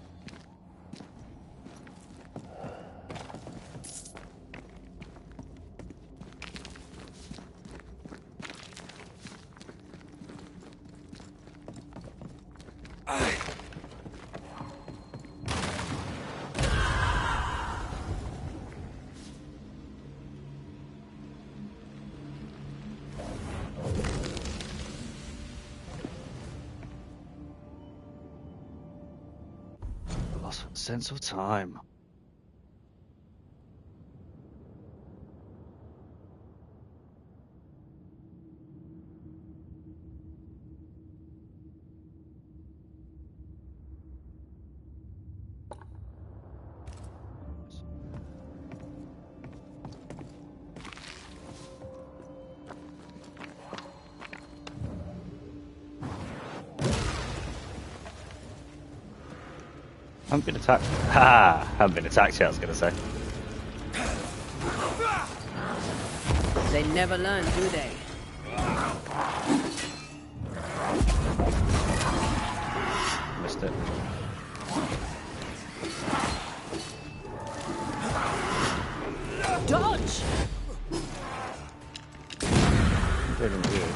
S1: Sense of time. I haven't been attacked. Ha! Haven't been attacked yet, I was going to say.
S2: They never learn, do they?
S1: Missed it.
S2: Dodge!
S1: Feeling weird.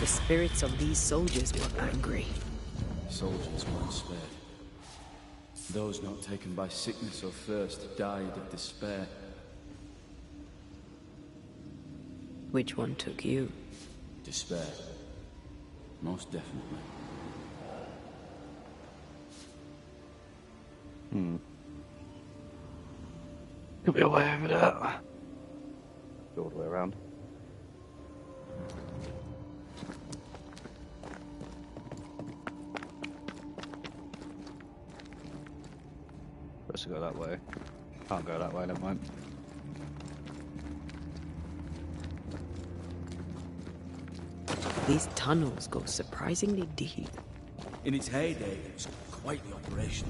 S2: The spirits of these soldiers were angry.
S8: Soldiers weren't spared. Those not taken by sickness or thirst died of despair.
S2: Which one took you?
S8: Despair. Most definitely.
S1: Could be a way over that. Go all the way around. Supposed to go that way. Can't go that way, never mind.
S2: These tunnels go surprisingly deep.
S5: In its heyday, it was quite the operation.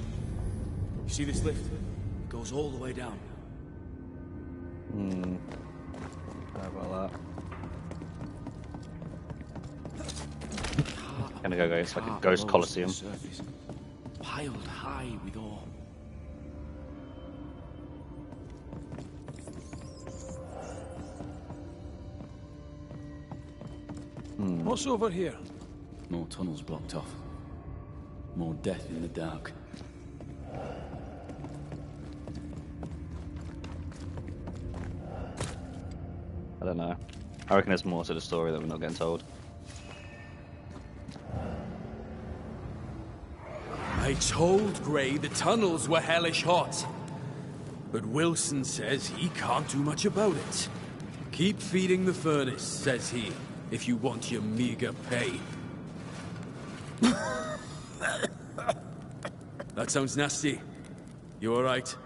S5: You see this lift? It goes all the way down.
S1: How about that? Gonna go against like a ghost coliseum.
S5: Surface, piled high with ore.
S11: What's over here?
S8: More tunnels blocked off. More death in the dark.
S1: I don't know. I reckon there's more to the story that we're not getting told.
S5: I told Gray the tunnels were hellish hot. But Wilson says he can't do much about it. Keep feeding the furnace, says he, if you want your meager pay. That sounds nasty. You alright?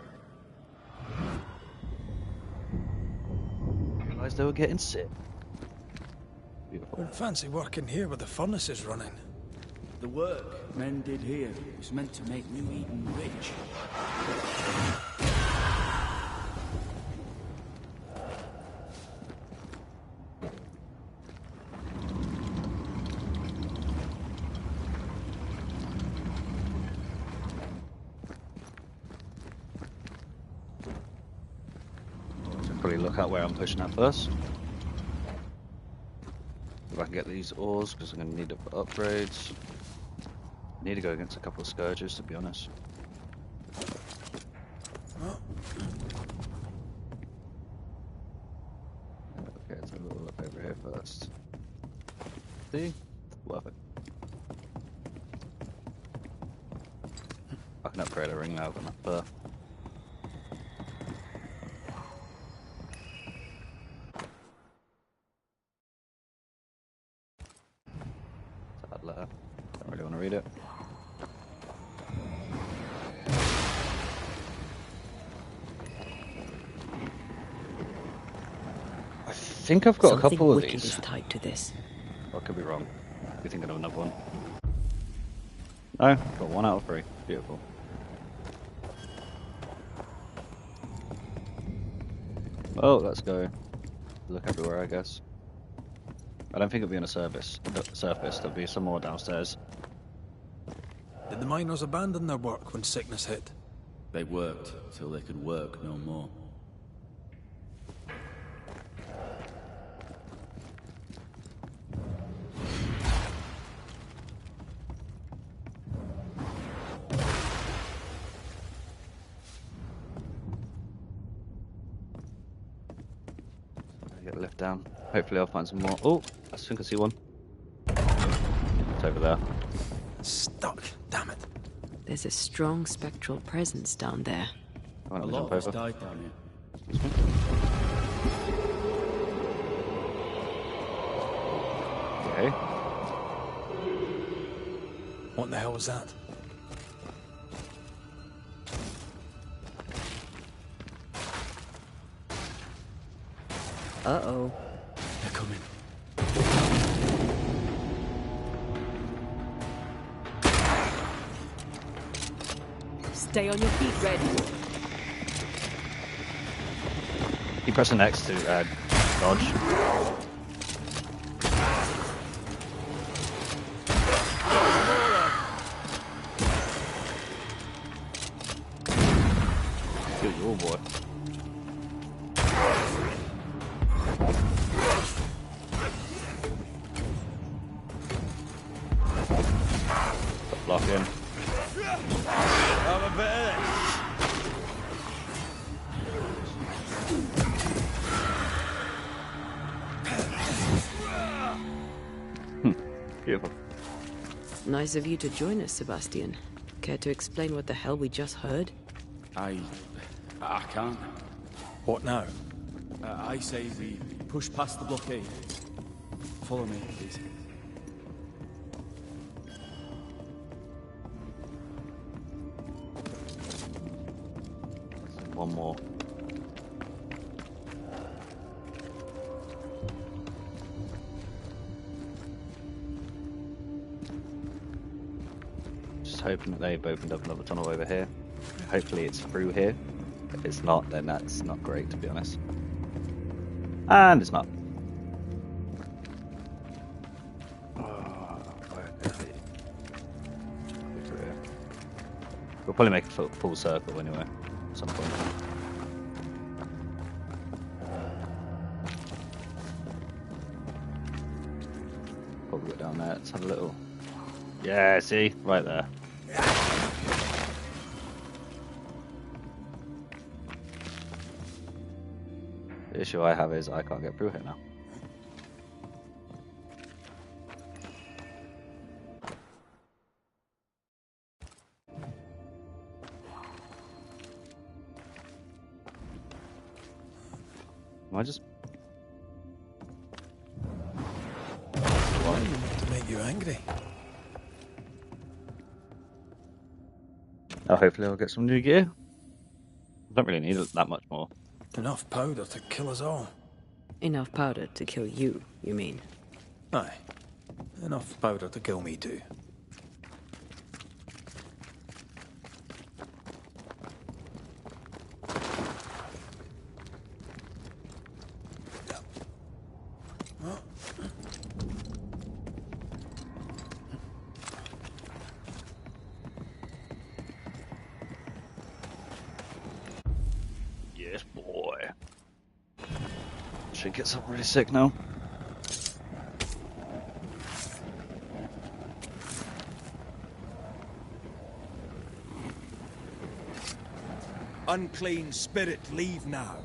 S1: I realised they were getting sick. Beautiful.
S11: We'd fancy working here with the furnaces running.
S5: The work men did here was meant to make New Eden rich.
S1: Probably look out where I'm pushing at first. If I can get these ores, because I'm going to need it for upgrades. Need to go against a couple of scourges, to be honest. Okay, let's have a little look over here first. See? Worth it. I can upgrade a ring now, I've got enough fur. letter. Don't really want to read it. I think I've got a couple of these.
S2: Something wicked is tied to this.
S1: I could be wrong. You're thinking of another one. No, got 1 out of 3. Beautiful. Well, let's go. Look everywhere, I guess. I don't think it'll be on a surface. There'll be some more downstairs.
S11: Did the miners abandon their work when sickness hit?
S8: They worked till they could work no more.
S1: Get the lift down. Hopefully I'll find some more. Oh, I think I see one. It's over there.
S11: Stuck, damn it.
S2: There's a strong spectral presence down there.
S8: A lot of us died down here.
S1: Okay.
S11: What the hell was that?
S2: Uh-oh.
S8: They're coming.
S2: Stay on your feet, Red.
S1: Keep pressing X to dodge. Kill your boy. Lock in.
S9: I'm a bit of
S1: Beautiful.
S2: Nice of you to join us, Sebastian. Care to explain what the hell we just heard?
S8: I can't.
S11: What now?
S8: I say we push past the blockade. Follow me, please.
S1: One more. Just hoping that they've opened up another tunnel over here. Hopefully it's through here. If it's not, then that's not great, to be honest. And it's not. We'll probably make a full circle anyway, at some point. Probably go down there. Let's have a little. Yeah, see? Right there. The issue I have is I can't get through here now. Am I just...
S11: To make you angry.
S1: Oh, hopefully I'll get some new gear. I don't really need that much more.
S11: Enough powder to kill us all.
S2: Enough powder to kill you, you mean?
S11: Aye. Enough powder to kill me too.
S1: Yes, boy. Should get something really sick now.
S4: Unclean spirit, leave now.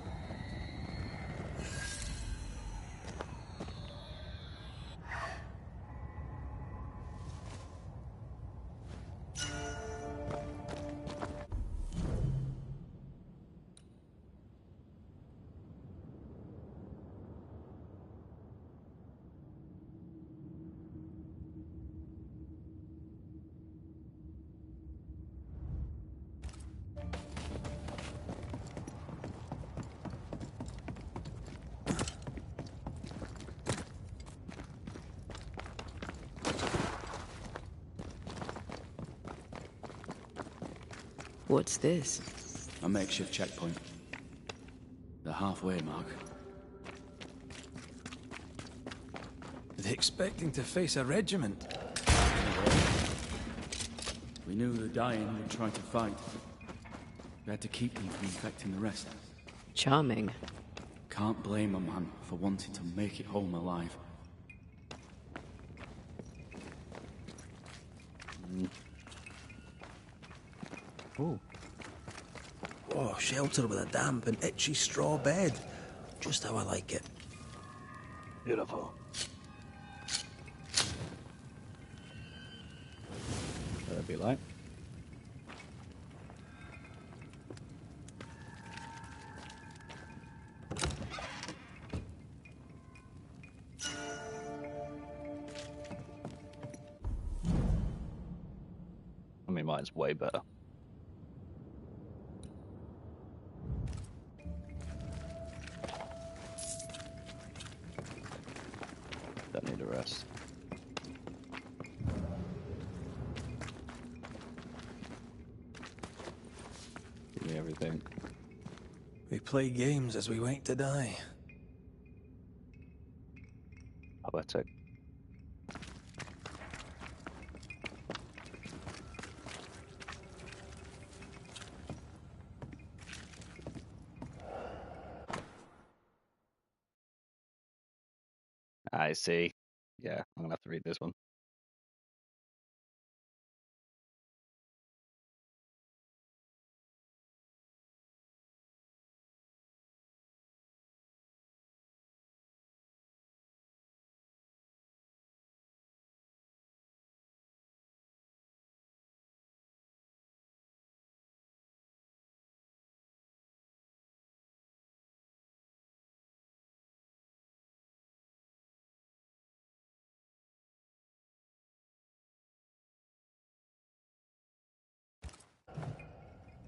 S2: What's this?
S8: A makeshift checkpoint. The halfway mark.
S3: Are they expecting to face a regiment?
S8: We knew the dying would try to fight. We had to keep them from infecting the rest.
S2: Charming.
S8: Can't blame a man for wanting to make it home alive.
S1: Ooh.
S14: Oh, shelter with a damp and itchy straw bed. Just how I like it.
S1: Beautiful. That'd be like. I mean, mine's way better. Don't need a rest. Give me everything.
S3: We play games as we wait to die.
S1: Poetic. I see. Yeah, I'm gonna have to read this one.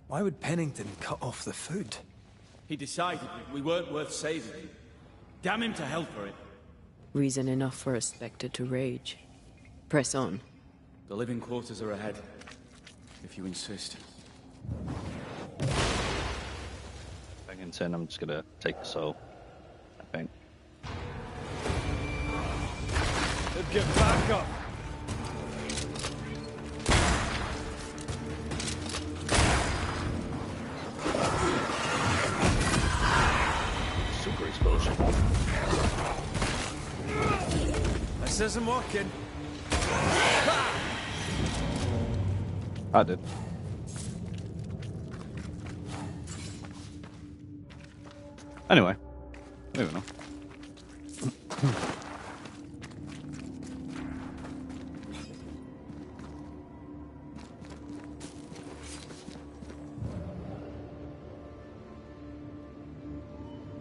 S3: Why would Pennington cut off the food?
S8: He decided we weren't worth saving. Damn him to hell for it.
S2: Reason enough for a Spectre to rage. Press on.
S8: The living quarters are ahead, if you insist.
S1: Bennington, I'm just gonna take the soul. I think.
S3: Get back up!
S1: Super explosion.
S3: This isn't working.
S1: I did. Anyway, moving on.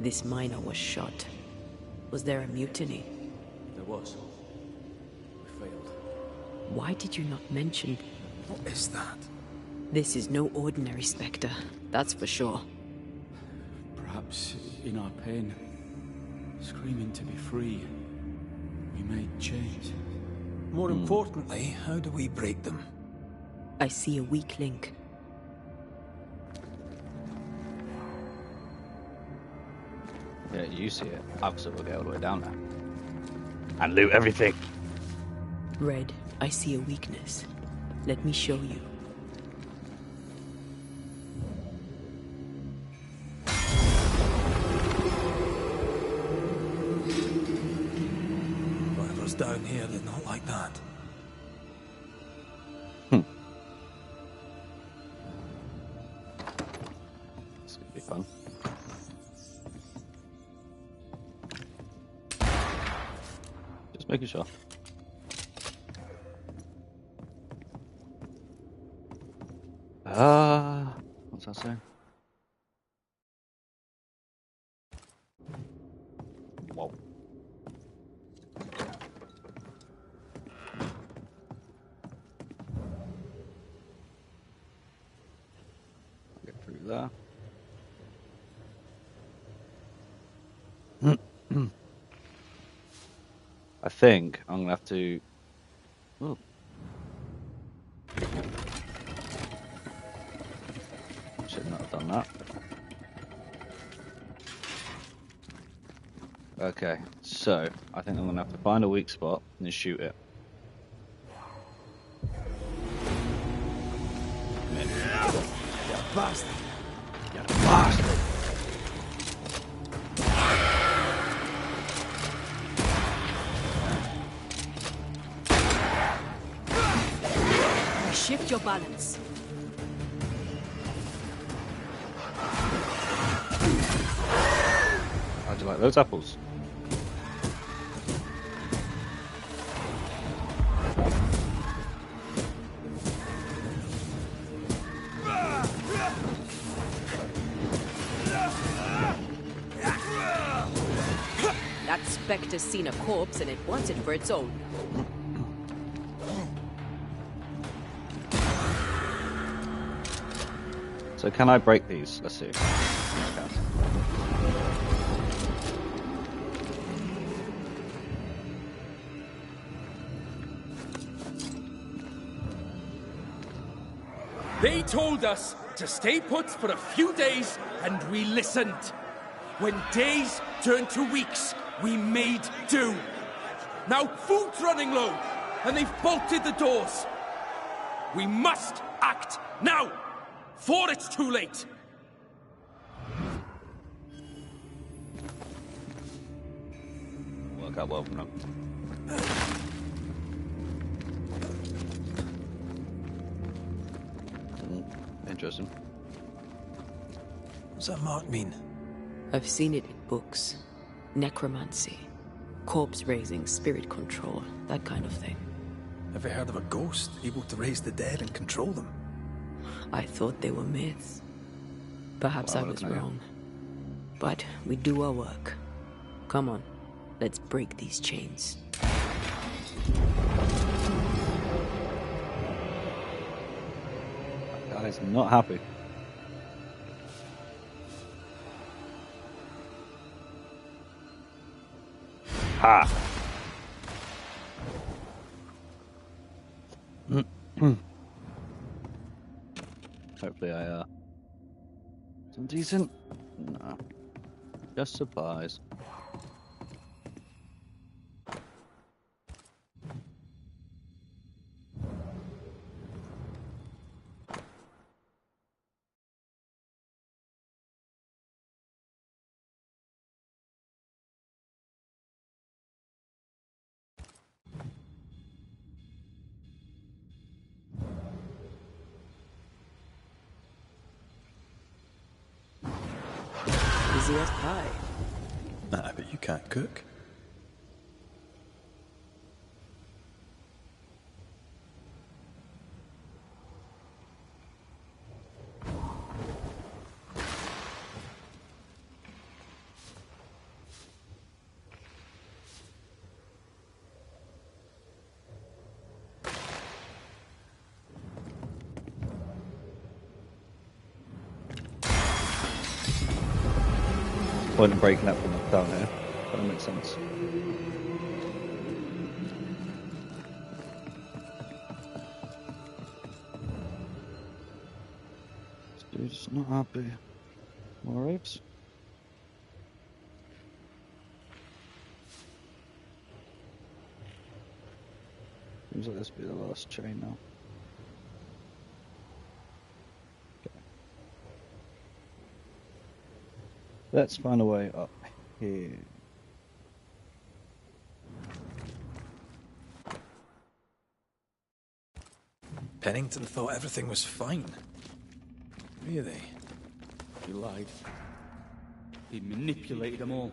S2: This miner was shot. Was there a mutiny?
S8: There was. We failed.
S2: Why did you not mention?
S3: What is that?
S2: This is no ordinary Spectre, that's for sure.
S8: Perhaps in our pain, screaming to be free, we made change.
S3: More importantly, how do we break them?
S2: I see a weak link.
S1: Yeah, you see it. Obviously, we'll get all the way down there. And loot everything.
S2: Red, I see a weakness. Let me show you.
S3: Whatever's down here is not like that.
S1: This could be fun. Just making sure. What's that say? Whoa. Get through there. I think I'm gonna have to. Ooh. should not have done that. Okay, so I think I'm gonna have to find a weak spot and then shoot it.
S14: You bastard! You bastard!
S2: Shift your balance.
S1: How'd you like those apples?
S2: That specter's seen a corpse and it wants it for its own.
S1: So can I break these? Let's see. Okay.
S5: They told us to stay put for a few days, and we listened. When days turned to weeks, we made do. Now food's running low, and they've bolted the doors. We must act now, before it's too late.
S1: Work out well from them. Interesting.
S3: What's that mark mean?
S2: I've seen it in books. Necromancy. Corpse raising, spirit control, that kind of thing.
S3: Ever heard of a ghost able to raise the dead and control them?
S2: I thought they were myths. Perhaps I
S1: Wow,
S2: was
S1: look at
S2: wrong. But we do our work. Come on, let's break these chains.
S1: That guy's not happy. Ha! Hopefully some decent. No. Just supplies.
S2: Easy as pie.
S3: Nah, but you can't cook.
S1: Point in breaking that from down here. That makes sense. This dude's not happy. More apes. Seems like this will be the last chain now. Let's find a way up here.
S3: Pennington thought everything was fine. Really?
S8: He lied. He manipulated them all.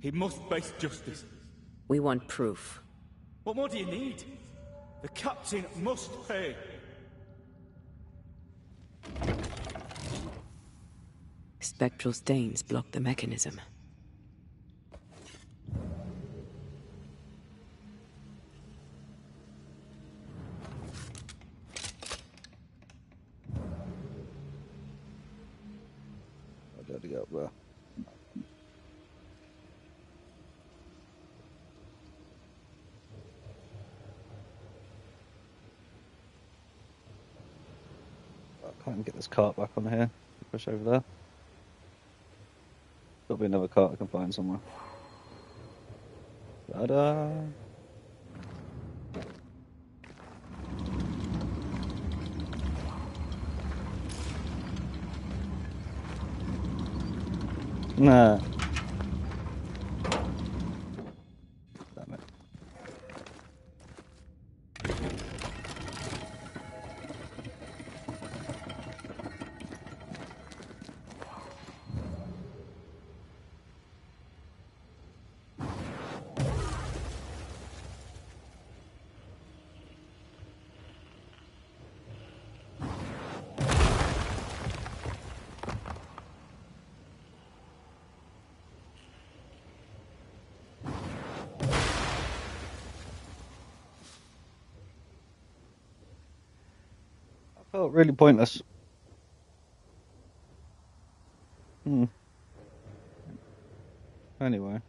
S8: He must face justice.
S2: We want proof.
S8: What more do you need? The captain must pay.
S2: Spectral stains block the mechanism.
S1: I gotta get up there. I can't even get this cart back on here. Push over there. Got to be another cart I can find somewhere. Ta-da! Nah. Damn it. Felt really pointless. Anyway.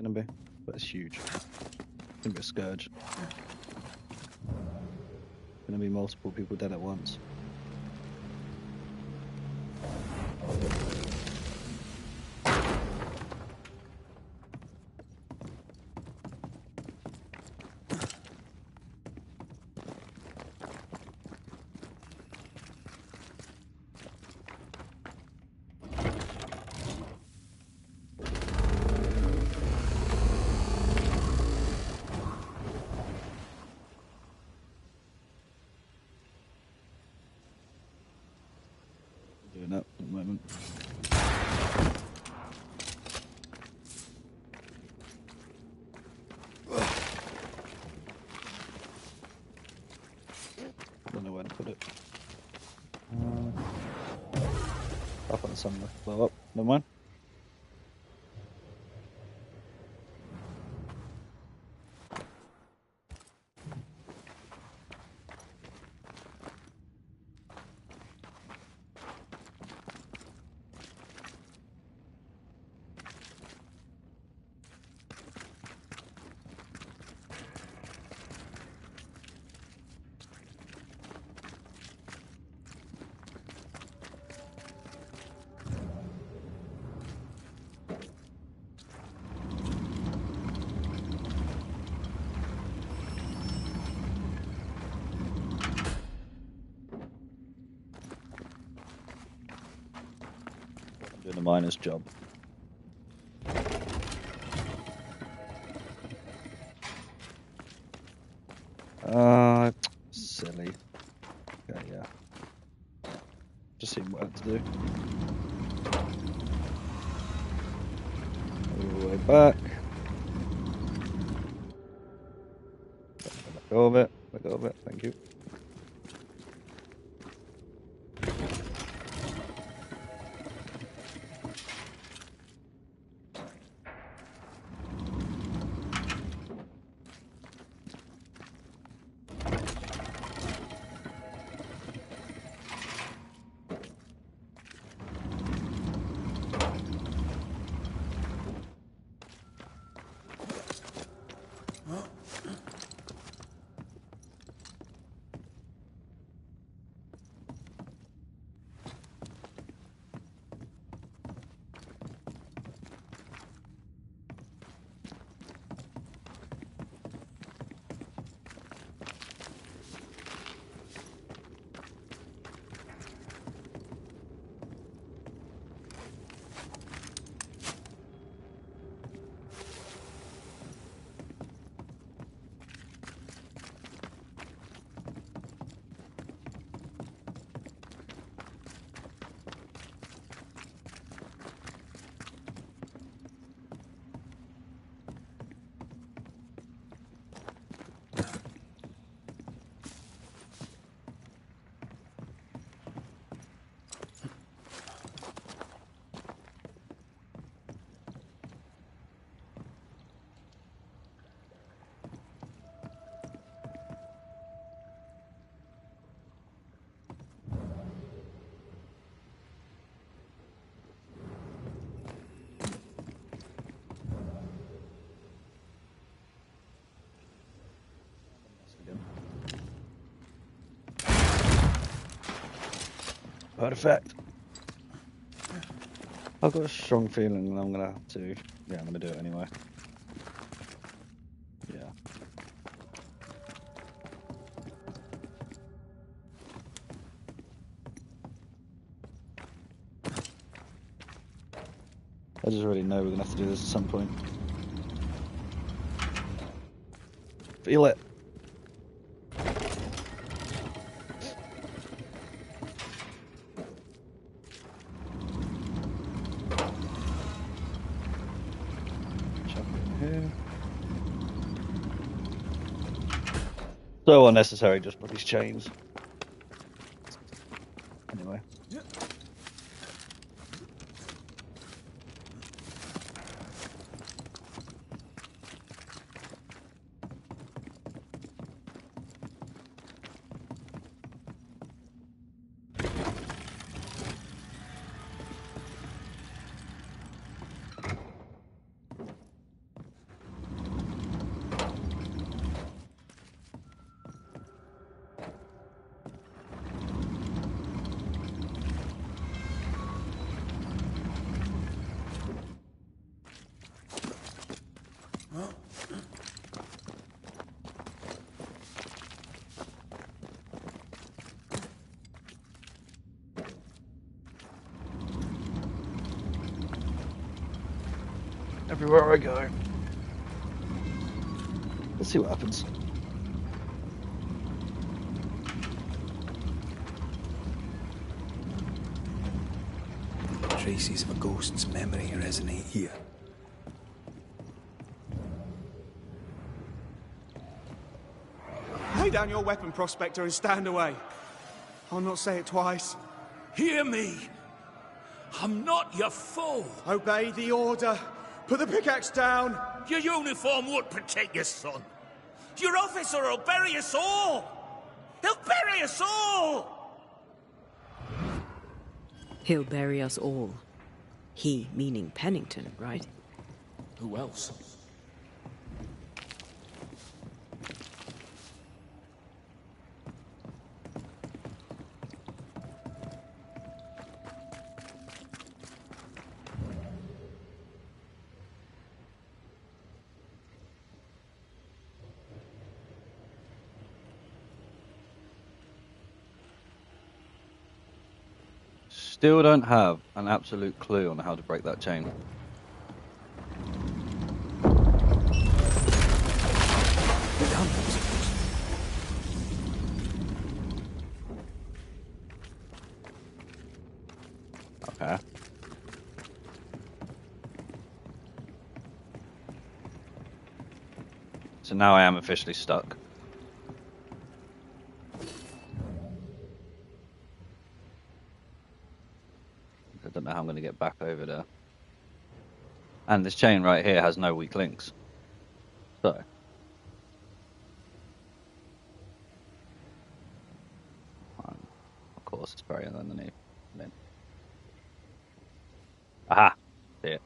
S1: Gonna be, but it's huge. It's gonna be a scourge. Gonna be multiple people dead at once. Doing that at the moment. Don't know where to put it. Up on somewhere. Blow up. Never mind. Doing a miner's job. Silly. Okay, yeah. Just seeing what I have to do. All the way back. Let go of it. Let go of it. Thank you. Perfect. I've got a strong feeling that I'm gonna have to. Yeah, I'm gonna do it anyway. Yeah. I just already know we're gonna have to do this at some point. Feel it. Here. So unnecessary, just put these chains. Anyway. Everywhere I go. Let's see what happens.
S3: Traces of a ghost's memory resonate here.
S15: Lay down your weapon, Prospector, and stand away. I'll not say it twice.
S9: Hear me! I'm not your foe!
S15: Obey the order. Put the pickaxe down.
S9: Your uniform won't protect your son. Your officer will bury us all! He'll bury us all!
S2: He'll bury us all. He meaning Pennington, right?
S5: Who else?
S1: Still don't have an absolute clue on how to break that chain. Okay. So now I am officially stuck. I don't know how I'm going to get back over there. And this chain right here has no weak links. So. Of course, it's buried underneath. Then. Aha! See it.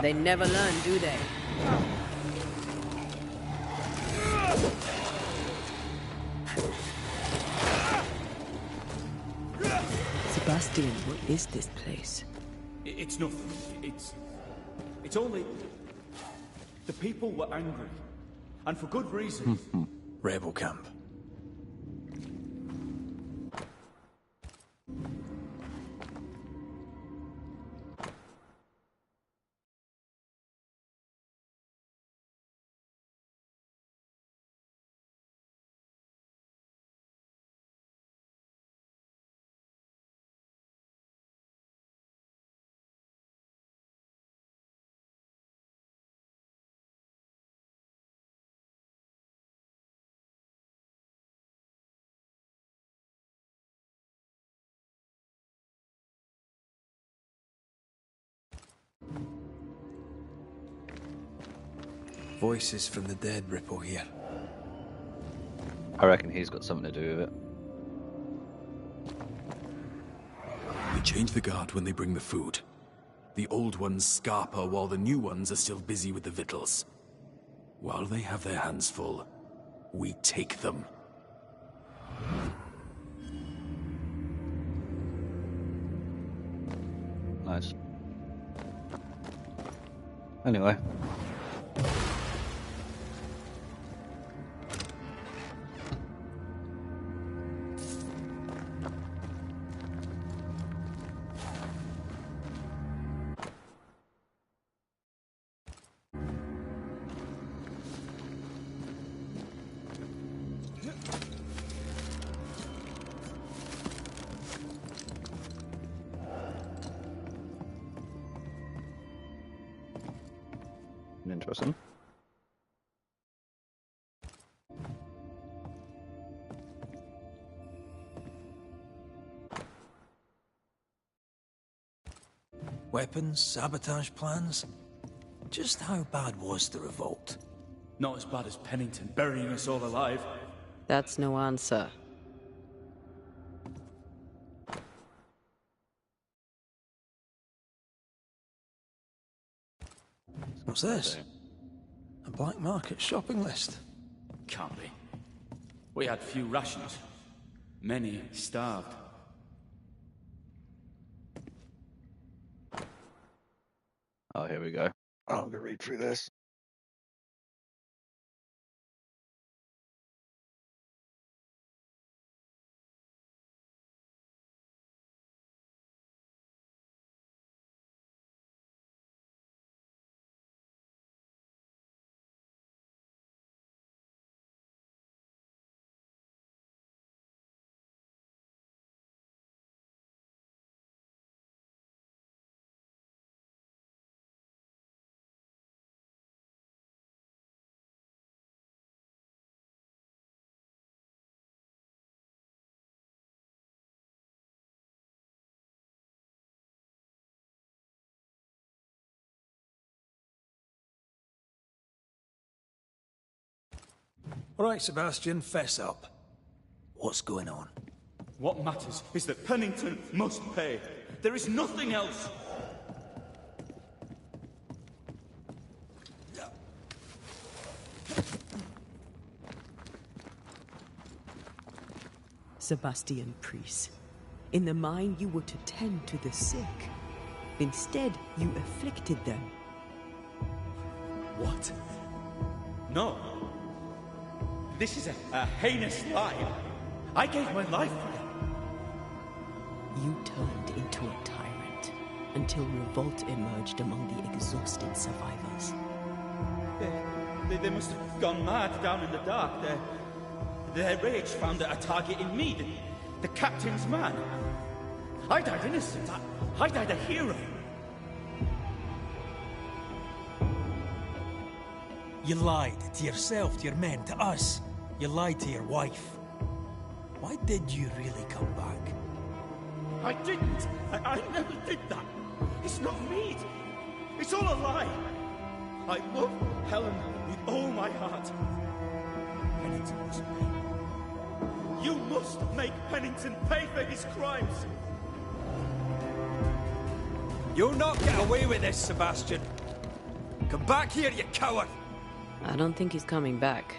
S2: They never learn, do they? Sebastian, what is this place?
S16: It's nothing. It's only... The people were angry. And for good reason.
S3: Rebel camp.
S14: Voices from the dead ripple here.
S1: I reckon he's got something to do with it.
S5: We change the guard when they bring the food. The old ones scarper while the new ones are still busy with the victuals. While they have their hands full, we take them.
S1: Nice. Anyway. Interesting.
S14: Weapons, sabotage plans? Just how bad was the revolt?
S16: Not as bad as Pennington burying us all alive.
S2: That's no answer.
S14: What's this? A black market shopping list?
S16: Can't be. We had few rations. Many starved.
S1: Oh, here we go. I'm going to read through this.
S14: All right, Sebastian, fess up. What's going on?
S16: What matters is that Pennington must pay. There is nothing else.
S2: Sebastian Priest, in the mine you were to tend to the sick. Instead, you afflicted them.
S16: What? No. This is a heinous lie. I gave my life for them.
S2: You turned into a tyrant until revolt emerged among the exhausted survivors.
S16: They must have gone mad down in the dark. Their rage found a target in me, the captain's man. I died innocent. I died a hero.
S14: You lied to yourself, to your men, to us. You lied to your wife. Why did you really come back?
S16: I didn't. I never did that. It's not me. It's all a lie. I love Helen with all my heart. Pennington must pay. You must make Pennington pay for his crimes.
S14: You'll not get away with this, Sebastian. Come back here, you coward!
S2: I don't think he's coming back.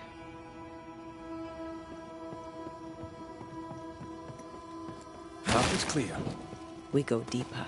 S14: Path is clear.
S2: We go deeper.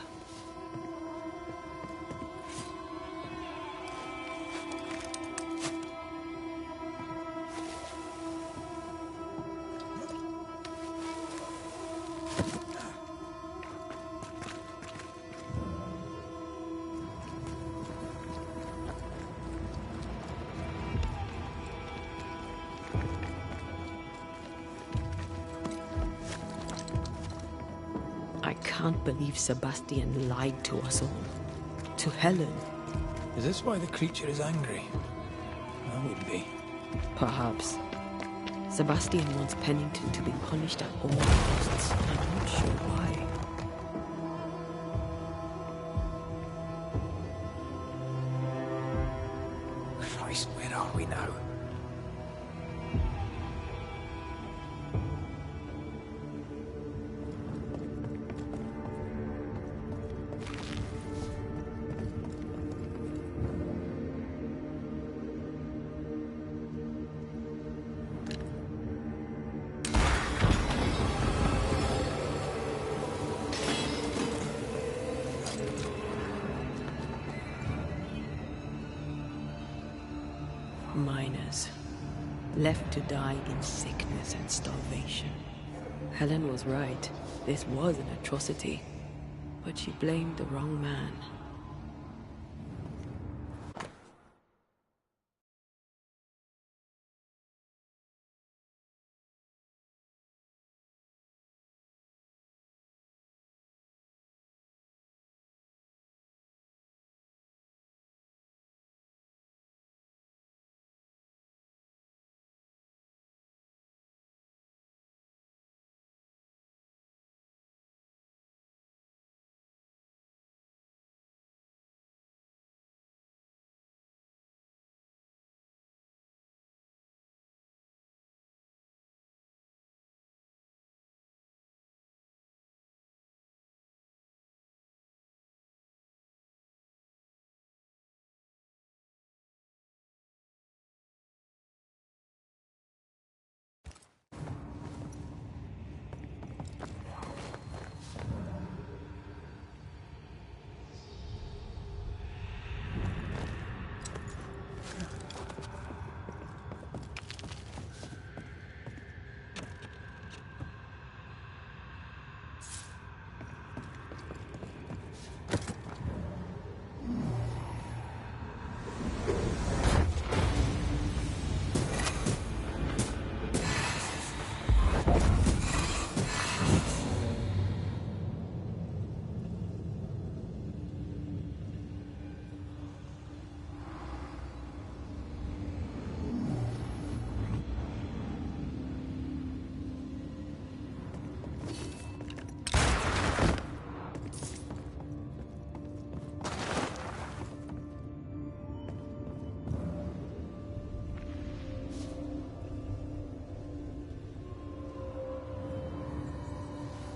S2: I can't believe Sebastian lied to us all. To Helen.
S11: Is this why the creature is angry? That would be.
S2: Perhaps. Sebastian wants Pennington to be punished at all costs. I'm not sure why.
S3: Christ, where are we now?
S2: Miners, left to die in sickness and starvation. Helen was right. This was an atrocity. But she blamed the wrong man.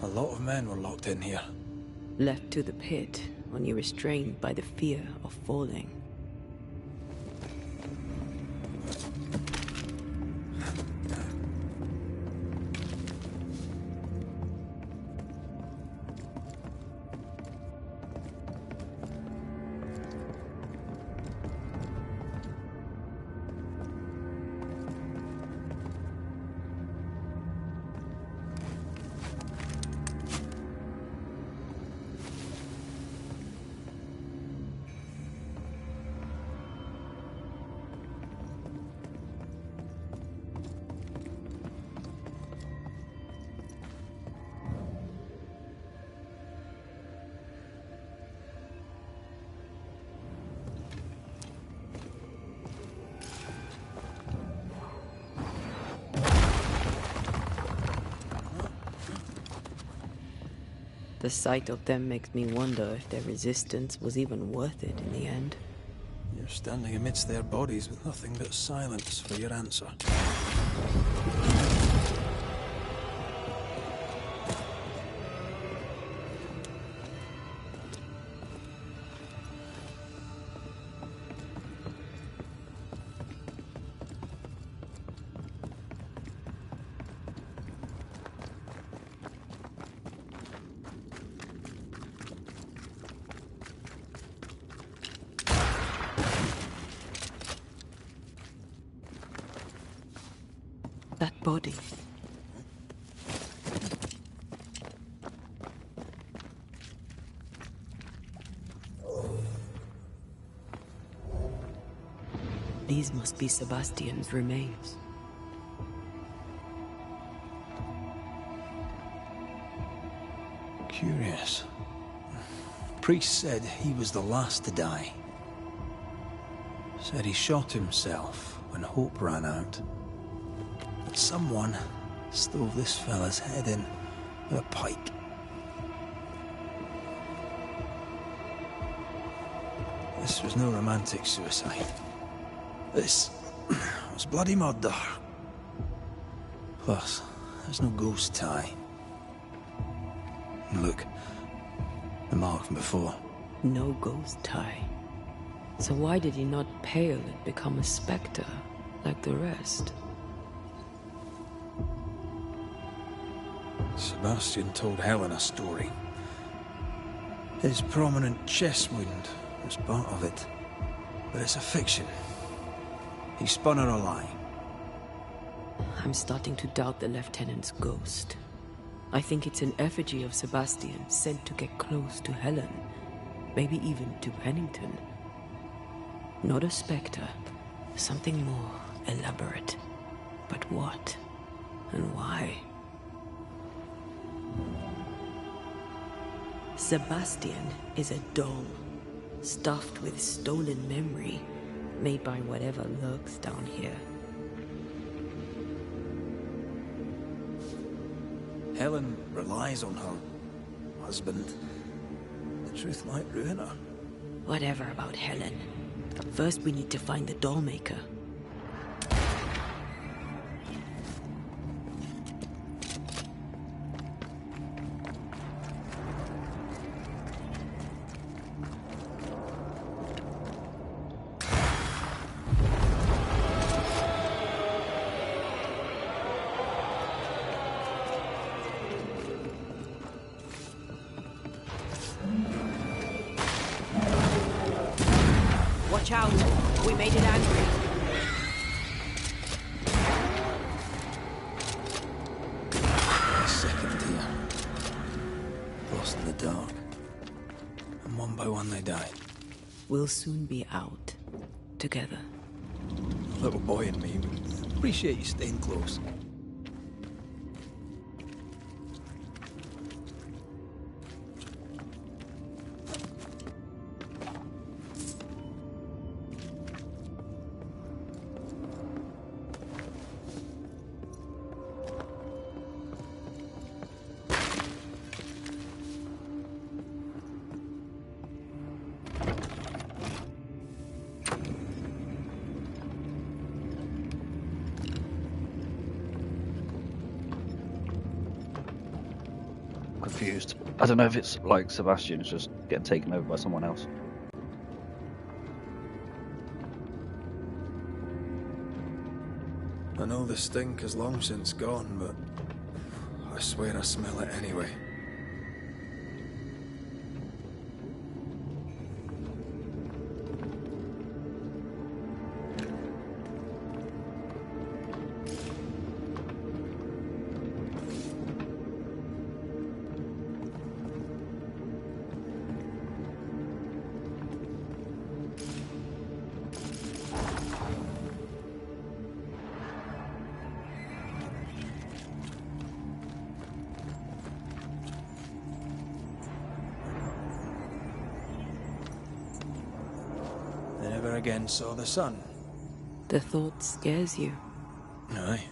S3: A lot of men were locked in here.
S2: Left to the pit, only restrained by the fear of falling. The sight of them makes me wonder if their resistance was even worth it in the end.
S3: You're standing amidst their bodies with nothing but silence for your answer.
S2: That body. These must be Sebastian's remains.
S3: Curious. Priest said he was the last to die. Said he shot himself when hope ran out. But someone stove this fella's head in with a pike. This was no romantic suicide.
S11: This was bloody murder. Plus, there's no ghost tie. Look, the mark from before.
S2: No ghost tie. So why did he not pale and become a spectre like the rest?
S11: Sebastian told Helen a story. His prominent chest wound was part of it. But it's a fiction. He spun her a lie.
S2: I'm starting to doubt the Lieutenant's ghost. I think it's an effigy of Sebastian sent to get close to Helen. Maybe even to Pennington. Not a spectre. Something more elaborate. But what? And why? Sebastian is a doll, stuffed with stolen memory, made by whatever lurks down here.
S11: Helen relies on her husband. The truth might ruin her.
S2: Whatever about Helen. First we need to find the doll maker. Watch out! We made it angry.
S11: Second here. Lost in the dark. And one by one they died.
S2: We'll soon be out. Together.
S11: The little boy and me would appreciate you staying close.
S1: Confused. I don't know if it's like Sebastian's just getting taken over by someone else.
S11: I know the stink is long since gone, but I swear I smell it anyway. They never again saw the sun.
S2: The thought scares you.
S11: Aye.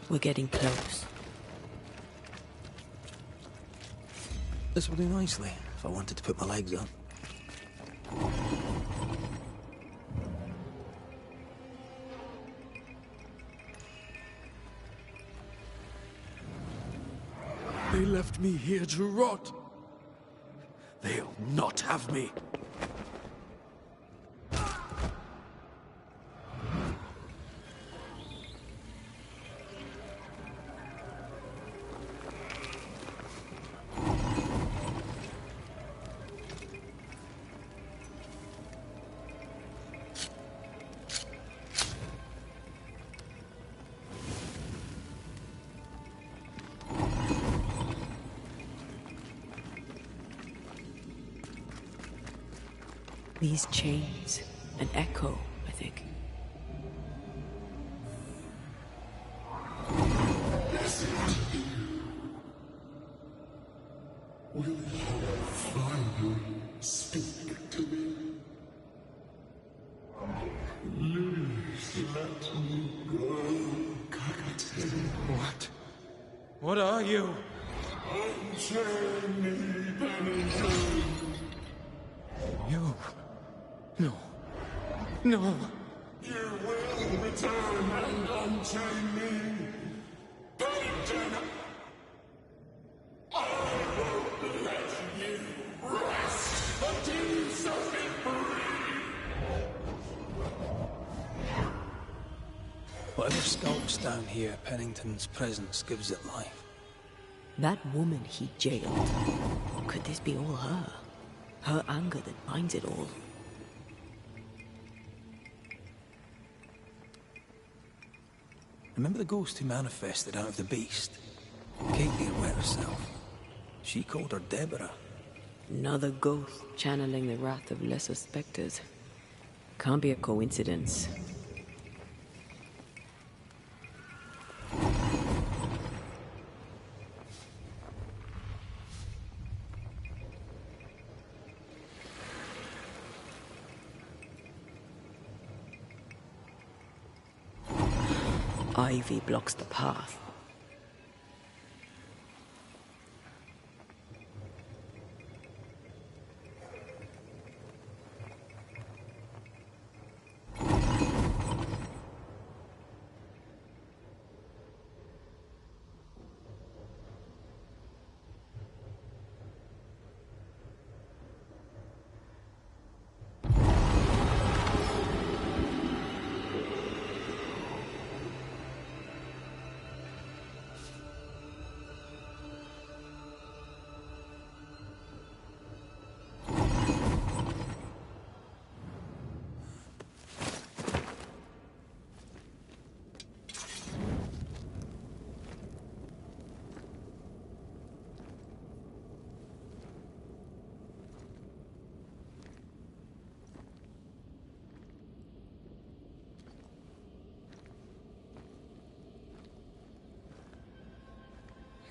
S2: We're getting close.
S11: This will do nicely if I wanted to put my legs up.
S5: They left me here to rot. They'll not have me.
S2: These chains, an echo, I think.
S17: Will you finally speak to me? Please let me go, Captain.
S11: What? What are you?
S17: Unchain me, Banishers.
S11: You? No. No.
S17: You will return and unchain me. Pennington! I won't let you rest until you set me free!
S11: Whatever skulks down here, Pennington's presence gives it life.
S2: That woman he jailed. Could this be all her? Her anger that binds it all.
S11: Remember the ghost who manifested out of the beast? Katie had wet herself. She called her Deborah.
S2: Another ghost channeling the wrath of lesser specters. Can't be a coincidence. Ivy blocks the path.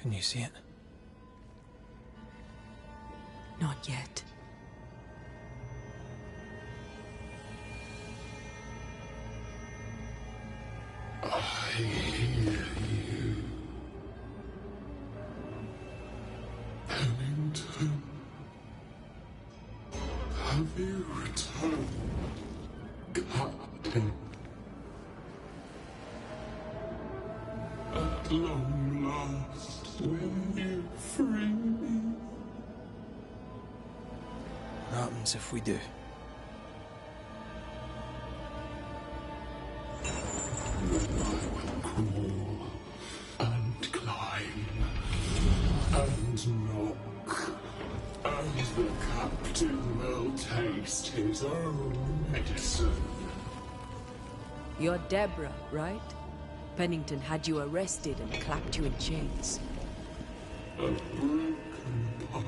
S11: Can you see it?
S2: Not yet.
S17: I hear you. Pennington. Have you returned, Captain? At long last, will you free me?
S11: What happens if we do?
S17: Crawl and climb and knock, and the captain will taste his own medicine.
S2: You're Deborah, right? Pennington had you arrested and clapped you in chains.
S17: A broken pie,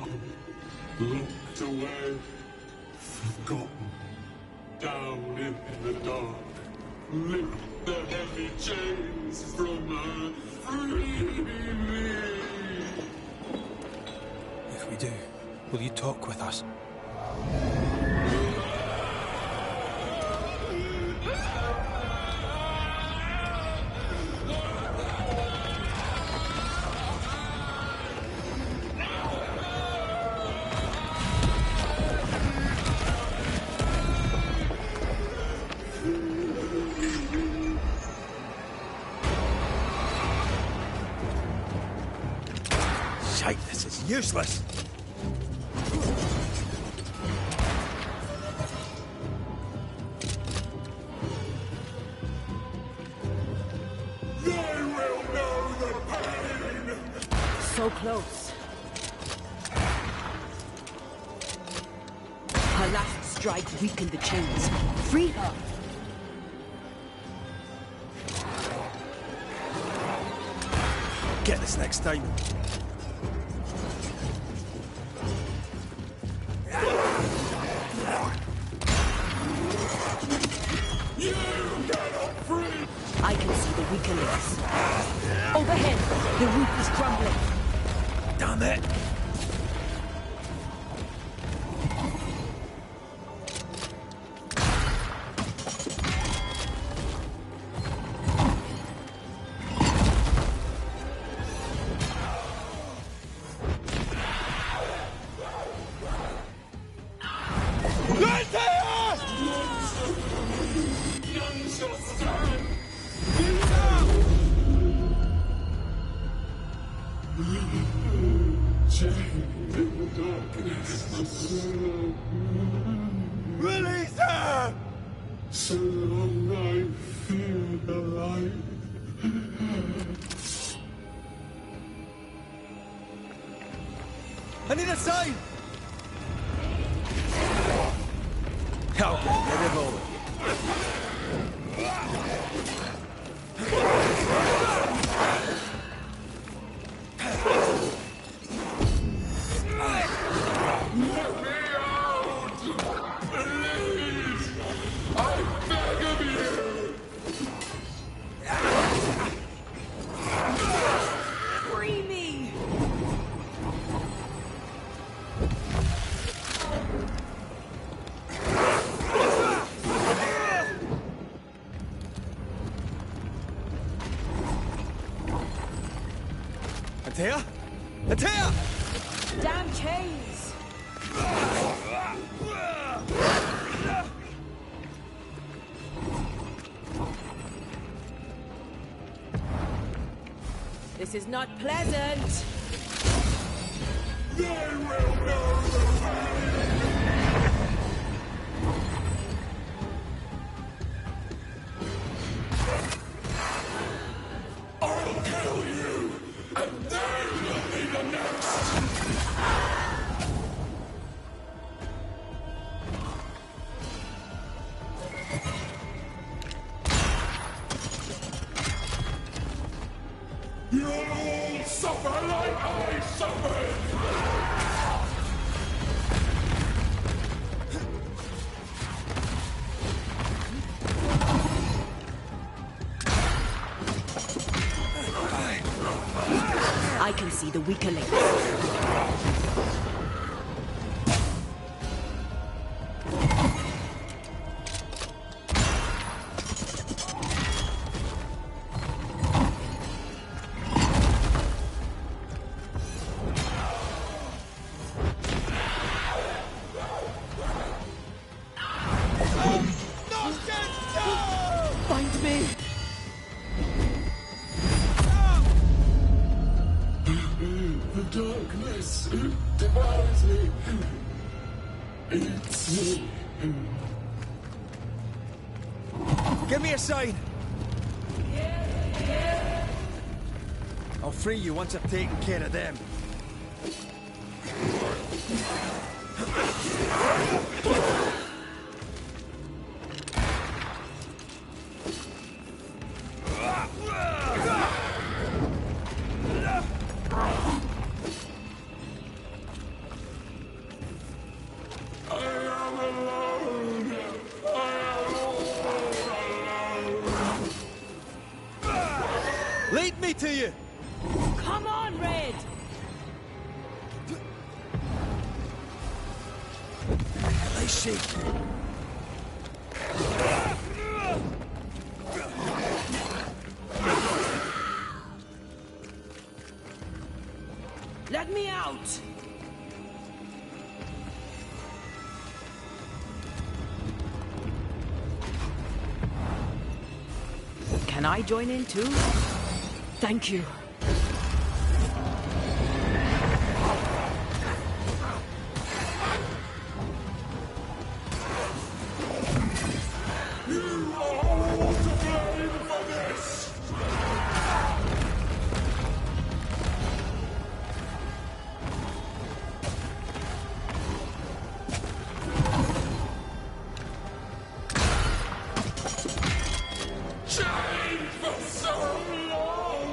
S17: locked away, forgotten, down in the dark. Lift the heavy chains from her, free me.
S11: If we do, will you talk with us?
S14: Shite, this is useless!
S17: They will know the pain!
S2: So close. Her last strike weakened the chains. Free her!
S14: Get this next time.
S17: You cannot free!
S2: I can see the weaker links. Overhead, the roof is crumbling.
S14: Damn it!
S17: Release her! So long I feel the light.
S14: I need a sign! Okay, get it rolling.
S2: Free me!
S14: Atea? Atea!
S2: Damn chains! This is not pleasant!
S17: They will know the way! I'll kill you, and they will be the next! You'll all suffer like I suffered!
S2: I can see the weaker links. Find me!
S17: The darkness devours me. Eats me.
S14: Give me a sign! I'll free you once I've taken care of them.
S17: I am alone. I am all alone.
S14: Lead me to you!
S2: Come on, Red!
S14: I shake.
S2: Let me out! Can I join in too? Thank you.
S17: You are all to blame for this. Chained for so long.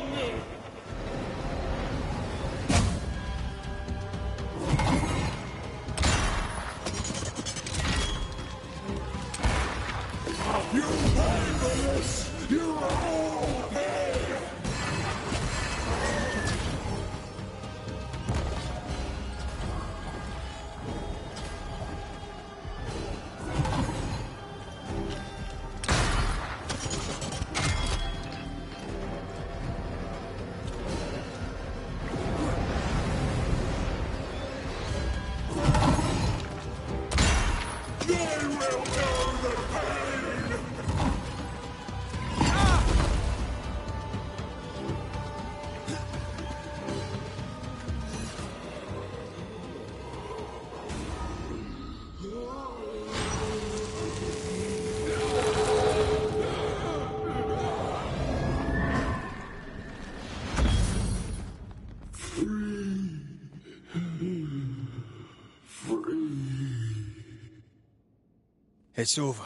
S11: It's over.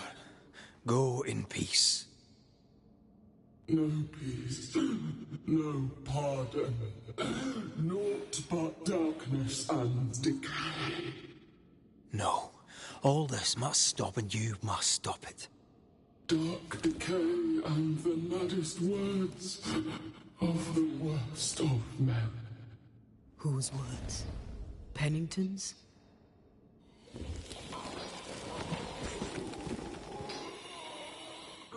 S11: Go in peace.
S17: No peace, no pardon, naught but darkness and decay.
S11: No. All this must stop and you must stop it.
S17: Dark decay and the maddest words of the worst of men.
S2: Whose words? Pennington's?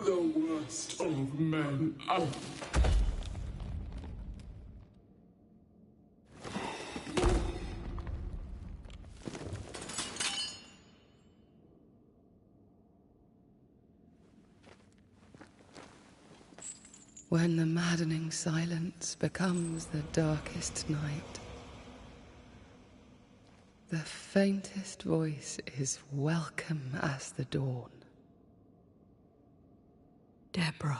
S17: The worst of men.
S18: When the maddening silence becomes the darkest night, the faintest voice is welcome as the dawn.
S2: Deborah.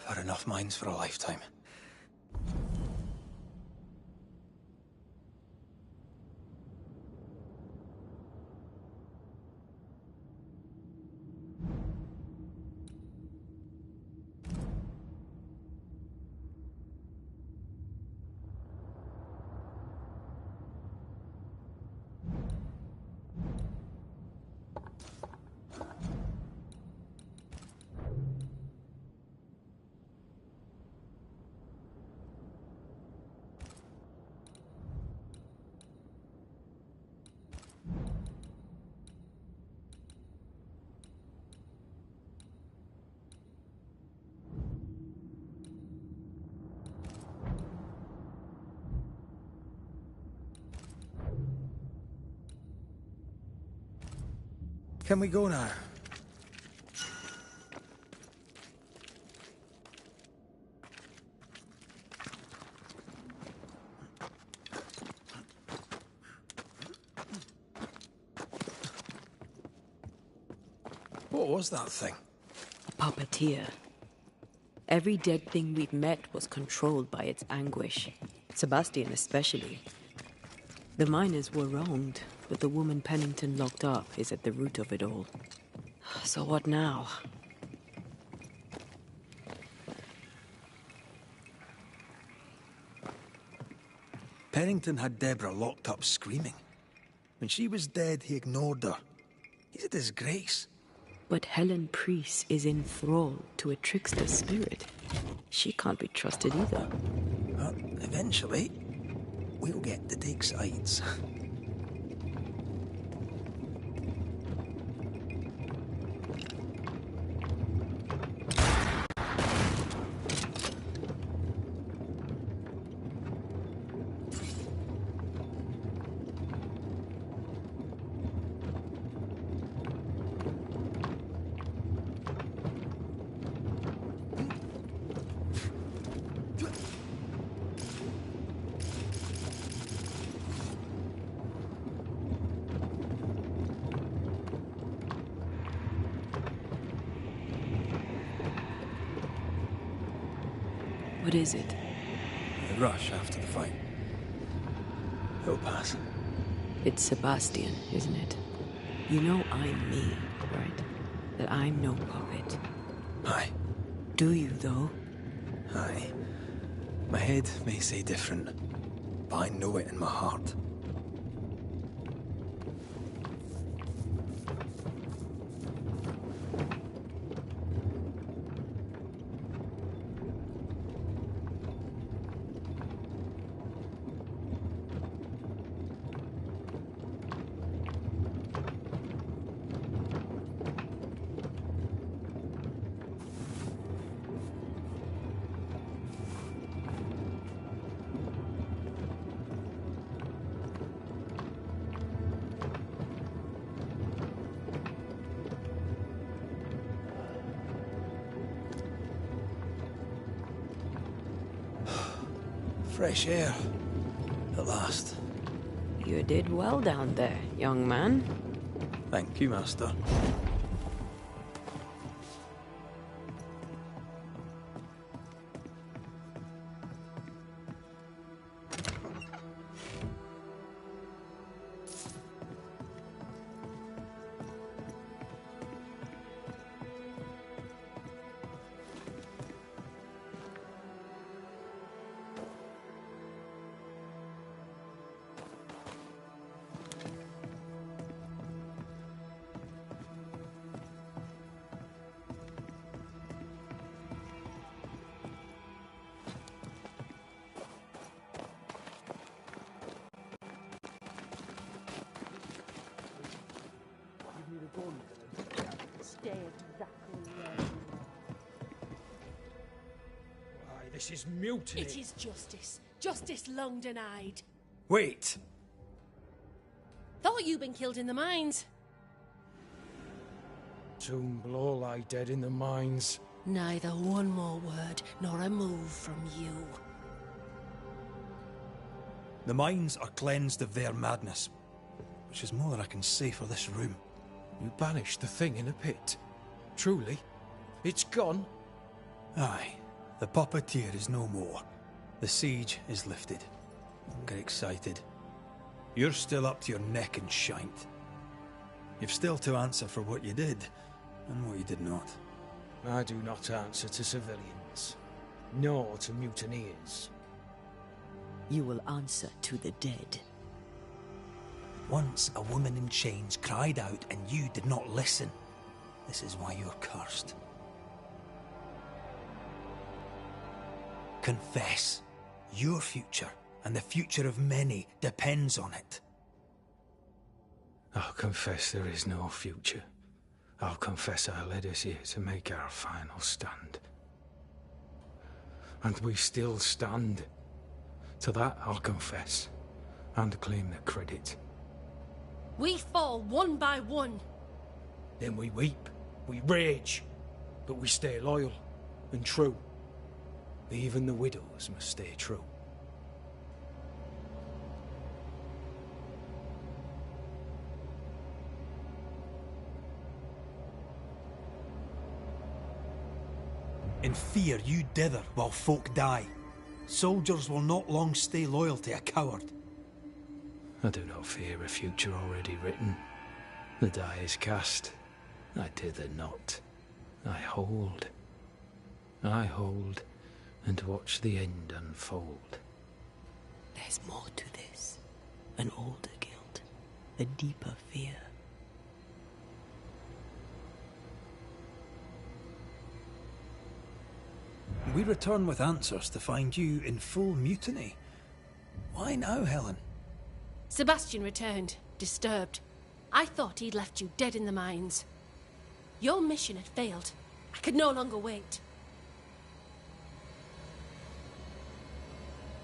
S11: I've had enough minds for a lifetime. Can we go now? What was that thing?
S2: A puppeteer. Every dead thing we've met was controlled by its anguish. Sebastian especially. The miners were wronged, but the woman Pennington locked up is at the root of it all. So what now?
S11: Pennington had Deborah locked up screaming. When she was dead, he ignored her. He's a disgrace.
S2: But Helen Priest is in thrall to a trickster spirit. She can't be trusted either.
S11: Eventually, we'll get to take sides.
S2: What is it?
S11: The rush after the fight. It'll pass.
S2: It's Sebastian, isn't it? You know I'm me, right? That I'm no puppet.
S11: Aye.
S2: Do you, though?
S11: Aye. My head may say different, but I know it in my heart. Fresh air. At last.
S2: You did well down there, young man.
S11: Thank you, Master.
S10: Stay exactly where you
S3: Why, this is mutiny.
S7: It is justice. Justice long denied.
S3: Wait!
S7: Thought you'd been killed in the mines.
S3: Soon will all lie dead in the mines.
S7: Neither one more word nor a move from you.
S14: The mines are cleansed of their madness, which is more than I can say for this room.
S3: You banished the thing in a pit. Truly? It's gone?
S14: Aye. The puppeteer is no more. The siege is lifted. Don't get excited. You're still up to your neck in shite. You've still to answer for what you did, and what you did not.
S3: I do not answer to civilians, nor to mutineers.
S2: You will answer to the dead.
S14: Once a woman in chains cried out and you did not listen. This is why you're cursed. Confess. Your future, and the future of many, depends on it.
S3: I'll confess there is no future. I'll confess I led us here to make our final stand. And we still stand. To that I'll confess, and claim the credit.
S7: We fall one by one.
S3: Then we weep, we rage, but we stay loyal and true. Even the widows must stay true.
S14: In fear you dither while folk die. Soldiers will not long stay loyal to a coward.
S3: I do not fear a future already written. The die is cast. I dither not. I hold. I hold, and watch the end unfold.
S2: There's more to this. An older guilt. A deeper fear.
S14: We return with answers to find you in full mutiny. Why now, Helen?
S7: Sebastian returned, disturbed. I thought he'd left you dead in the mines. Your mission had failed. I could no longer wait.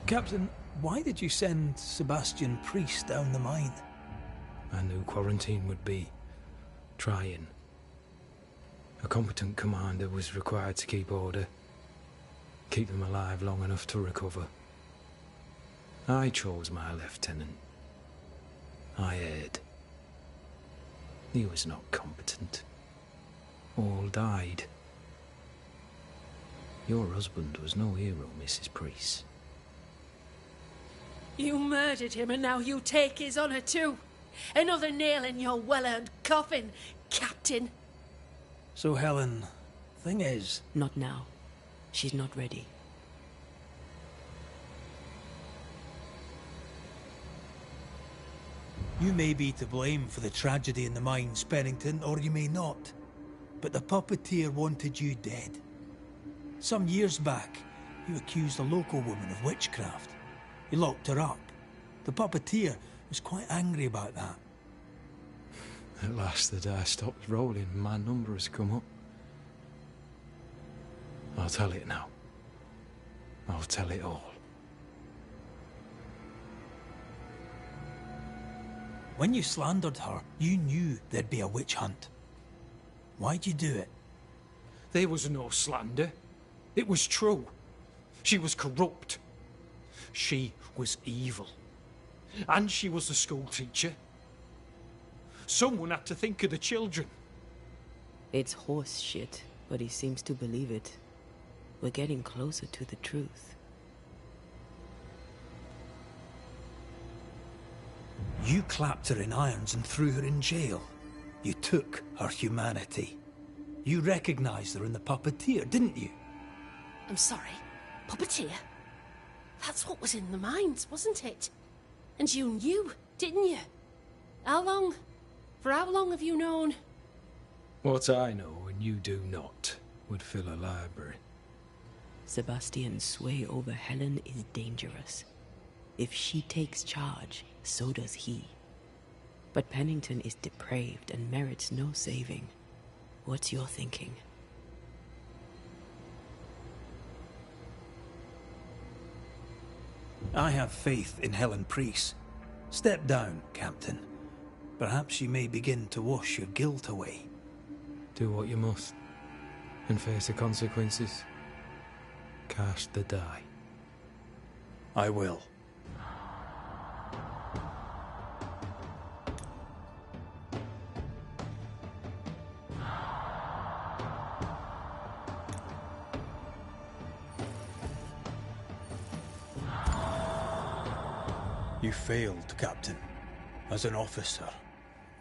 S14: Captain, why did you send Sebastian Priest down the mine?
S3: I knew quarantine would be trying. A competent commander was required to keep order. Keep them alive long enough to recover. I chose my lieutenant. I erred. He was not competent. All died. Your husband was no hero, Mrs. Priest.
S7: You murdered him and now you take his honor too. Another nail in your well-earned coffin, Captain.
S14: So, Helen, thing is...
S2: Not now. She's not ready.
S14: You may be to blame for the tragedy in the mines, Pennington, or you may not. But the puppeteer wanted you dead. Some years back, you accused a local woman of witchcraft. You locked her up. The puppeteer was quite angry about that.
S3: At last the die stopped rolling and my number has come up. I'll tell it now. I'll tell it all.
S14: When you slandered her, you knew there'd be a witch hunt. Why'd you do it?
S3: There was no slander. It was true. She was corrupt. She was evil. And she was a school teacher. Someone had to think of the children.
S2: It's horse shit, but he seems to believe it. We're getting closer to the truth.
S14: You clapped her in irons and threw her in jail. You took her humanity. You recognized her in the puppeteer, didn't you?
S7: I'm sorry. Puppeteer? That's what was in the mines, wasn't it? And you knew, didn't you? How long? For how long have you known?
S3: What I know and you do not would fill a library.
S2: Sebastian's sway over Helen is dangerous. If she takes charge, so does he. But Pennington is depraved and merits no saving. What's your thinking?
S14: I have faith in Helen Priest. Step down, Captain. Perhaps you may begin to wash your guilt away.
S3: Do what you must, and face the consequences. Cast the die.
S14: I will. You failed, Captain. As an officer,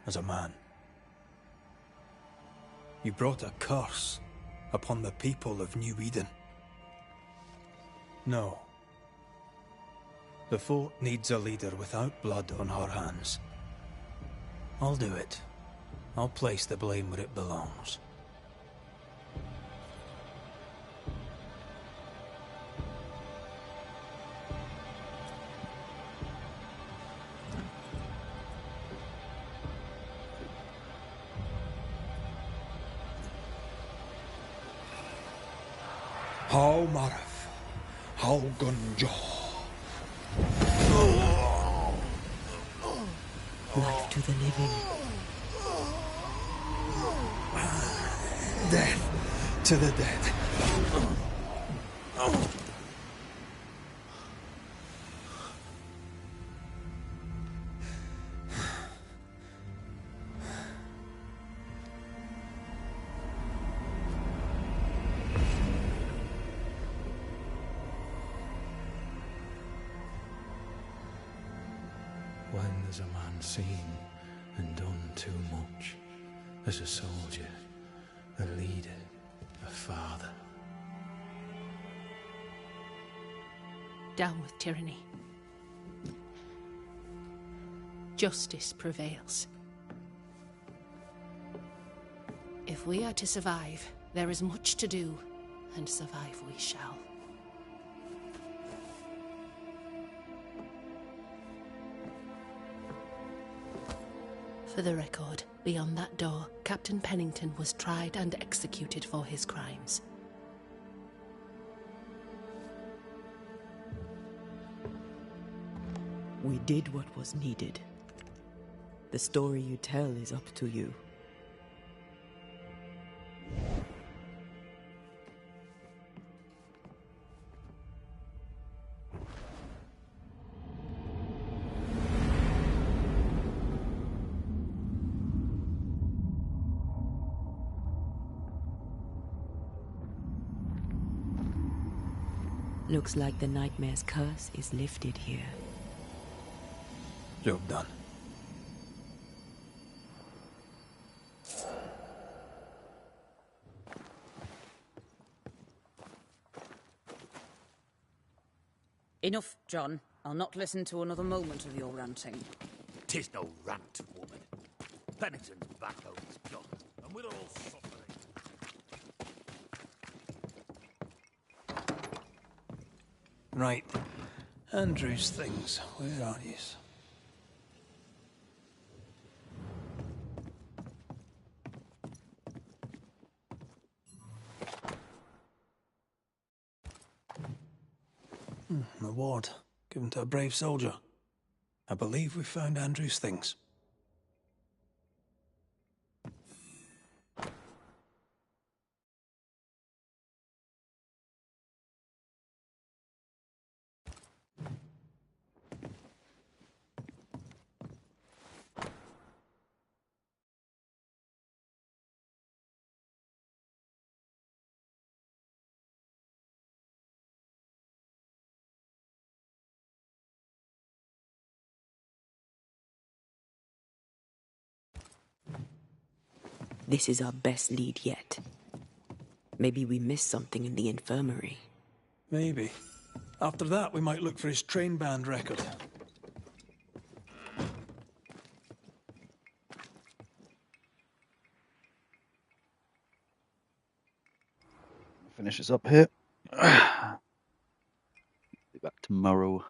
S14: as a man. You brought a curse upon the people of New Eden. No. The fort needs a leader without blood on her hands. I'll do it. I'll place the blame where it belongs.
S11: How Marif, how Gunjo.
S2: Life to the living.
S11: Death to the dead.
S3: When there's a man seen and done too much, as a soldier, a leader, a father.
S7: Down with tyranny. Justice prevails. If we are to survive, there is much to do, and survive we shall. For the record, beyond that door, Captain Pennington was tried and executed for his crimes.
S2: We did what was needed. The story you tell is up to you. Looks like the nightmare's curse is lifted here.
S14: Job done.
S19: Enough, John. I'll not listen to another moment of your ranting.
S9: 'Tis no rant, woman. Pennington's backbone is gone, and we're all suffering.
S14: Right. Andrew's things. Where are you? Reward. Given to a brave soldier. I believe we found Andrew's things.
S2: this is our best lead yet. Maybe we missed something in the infirmary.
S11: Maybe. After that, we might look for his train band record.
S1: Finish this up here. Be back tomorrow.